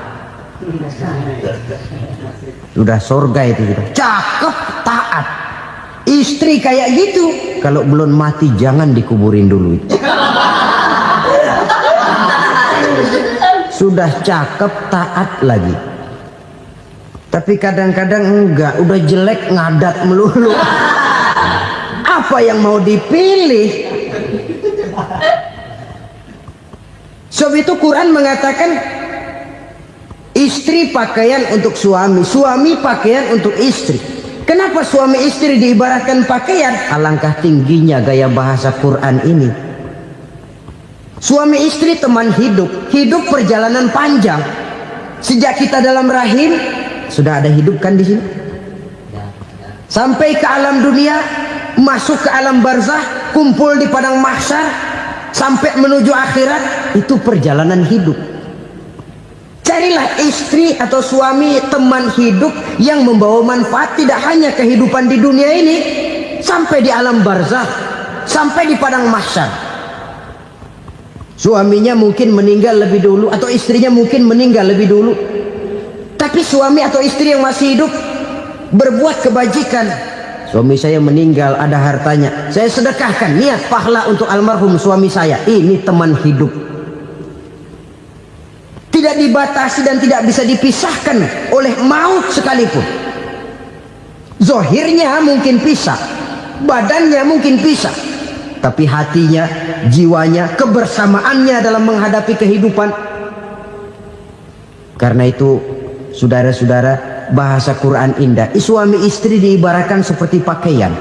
Sudah surga itu, cakep taat. Istri kayak gitu, kalau belum mati jangan dikuburin dulu. Sudah cakep taat lagi. Tapi kadang-kadang enggak, udah jelek ngadat melulu. Apa yang mau dipilih? Sebab itu Quran mengatakan istri pakaian untuk suami, suami pakaian untuk istri. Kenapa suami istri diibaratkan pakaian? Alangkah tingginya gaya bahasa Quran ini. Suami istri teman hidup, hidup perjalanan panjang. Sejak kita dalam rahim sudah ada hidup kan di sini. Sampai ke alam dunia, masuk ke alam barzah, kumpul di padang mahsyar, sampai menuju akhirat, itu perjalanan hidup. Carilah istri atau suami teman hidup yang membawa manfaat tidak hanya kehidupan di dunia ini, sampai di alam barzah, sampai di padang mahsyar. Suaminya mungkin meninggal lebih dulu atau istrinya mungkin meninggal lebih dulu. Tapi suami atau istri yang masih hidup berbuat kebajikan. Suami saya meninggal, ada hartanya, saya sedekahkan, niat pahala untuk almarhum suami saya. Ini teman hidup. Tidak dibatasi dan tidak bisa dipisahkan oleh maut sekalipun. Zohirnya mungkin pisah, badannya mungkin pisah, tapi hatinya, jiwanya, kebersamaannya dalam menghadapi kehidupan. Karena itu, saudara-saudara, bahasa Quran indah. Suami istri diibaratkan seperti pakaian.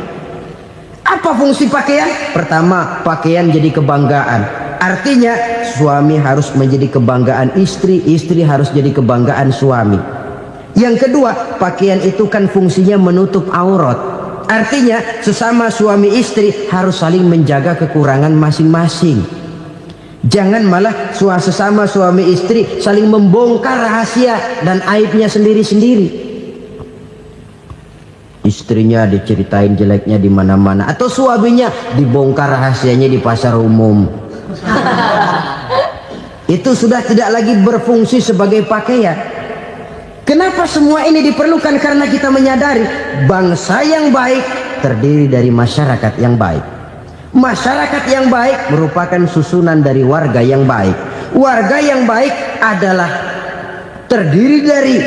Apa fungsi pakaian? Pertama, pakaian jadi kebanggaan. Artinya suami harus menjadi kebanggaan istri, istri harus jadi kebanggaan suami. Yang kedua, pakaian itu kan fungsinya menutup aurat. Artinya sesama suami istri harus saling menjaga kekurangan masing-masing. Jangan malah sesama suami istri saling membongkar rahasia dan aibnya sendiri-sendiri. Istrinya diceritain jeleknya di mana-mana, atau suaminya dibongkar rahasianya di pasar umum. Itu sudah tidak lagi berfungsi sebagai pakaian. Kenapa semua ini diperlukan? Karena kita menyadari bangsa yang baik terdiri dari masyarakat yang baik. Masyarakat yang baik merupakan susunan dari warga yang baik. Warga yang baik adalah terdiri dari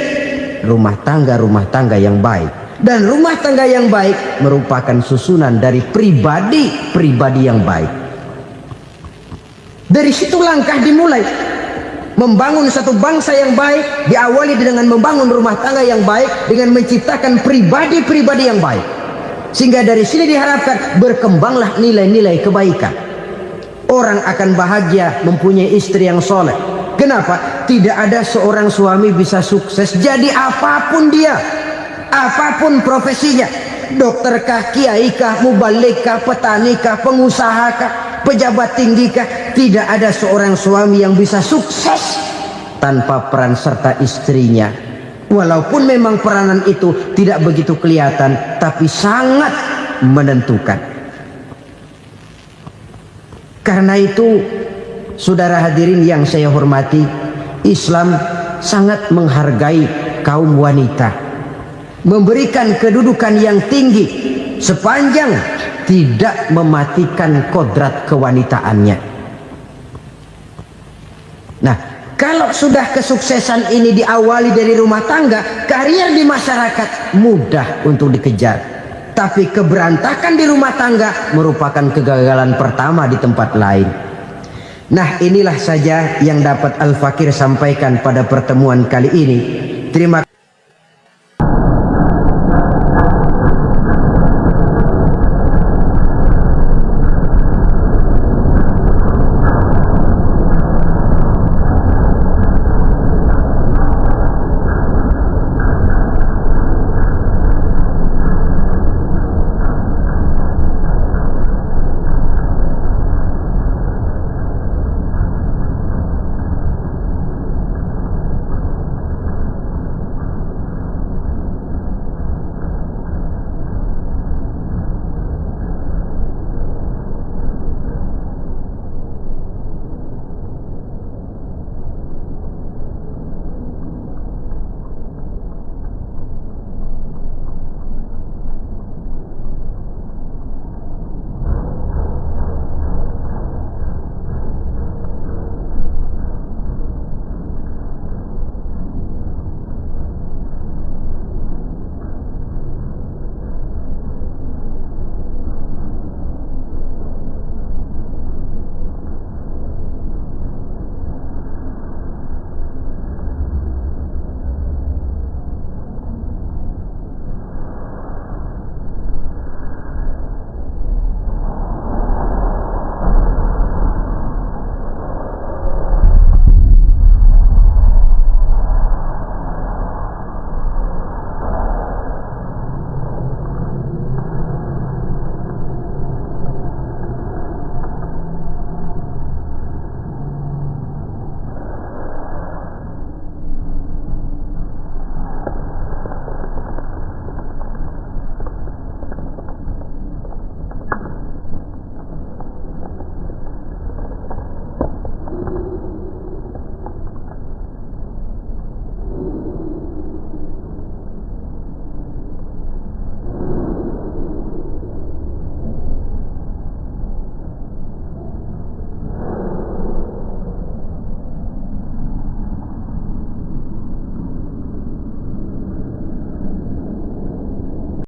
rumah tangga yang baik. Dan rumah tangga yang baik merupakan susunan dari pribadi yang baik. Dari situ langkah dimulai. Membangun satu bangsa yang baik diawali dengan membangun rumah tangga yang baik, dengan menciptakan pribadi-pribadi yang baik. Sehingga dari sini diharapkan berkembanglah nilai-nilai kebaikan. Orang akan bahagia mempunyai istri yang soleh. Kenapa? Tidak ada seorang suami bisa sukses jadi apapun dia, apapun profesinya. Dokterkah, kiaikah, mubalikkah, petanikah, pengusahakah, pejabat tinggikah, tidak ada seorang suami yang bisa sukses tanpa peran serta istrinya. Walaupun memang peranan itu tidak begitu kelihatan, tapi sangat menentukan. Karena itu, saudara hadirin yang saya hormati, Islam sangat menghargai kaum wanita, memberikan kedudukan yang tinggi sepanjang tidak mematikan kodrat kewanitaannya. Nah, kalau sudah kesuksesan ini diawali dari rumah tangga, karier di masyarakat mudah untuk dikejar. Tapi keberantakan di rumah tangga merupakan kegagalan pertama di tempat lain. Nah, inilah saja yang dapat Al-Fakir sampaikan pada pertemuan kali ini. Terima kasih.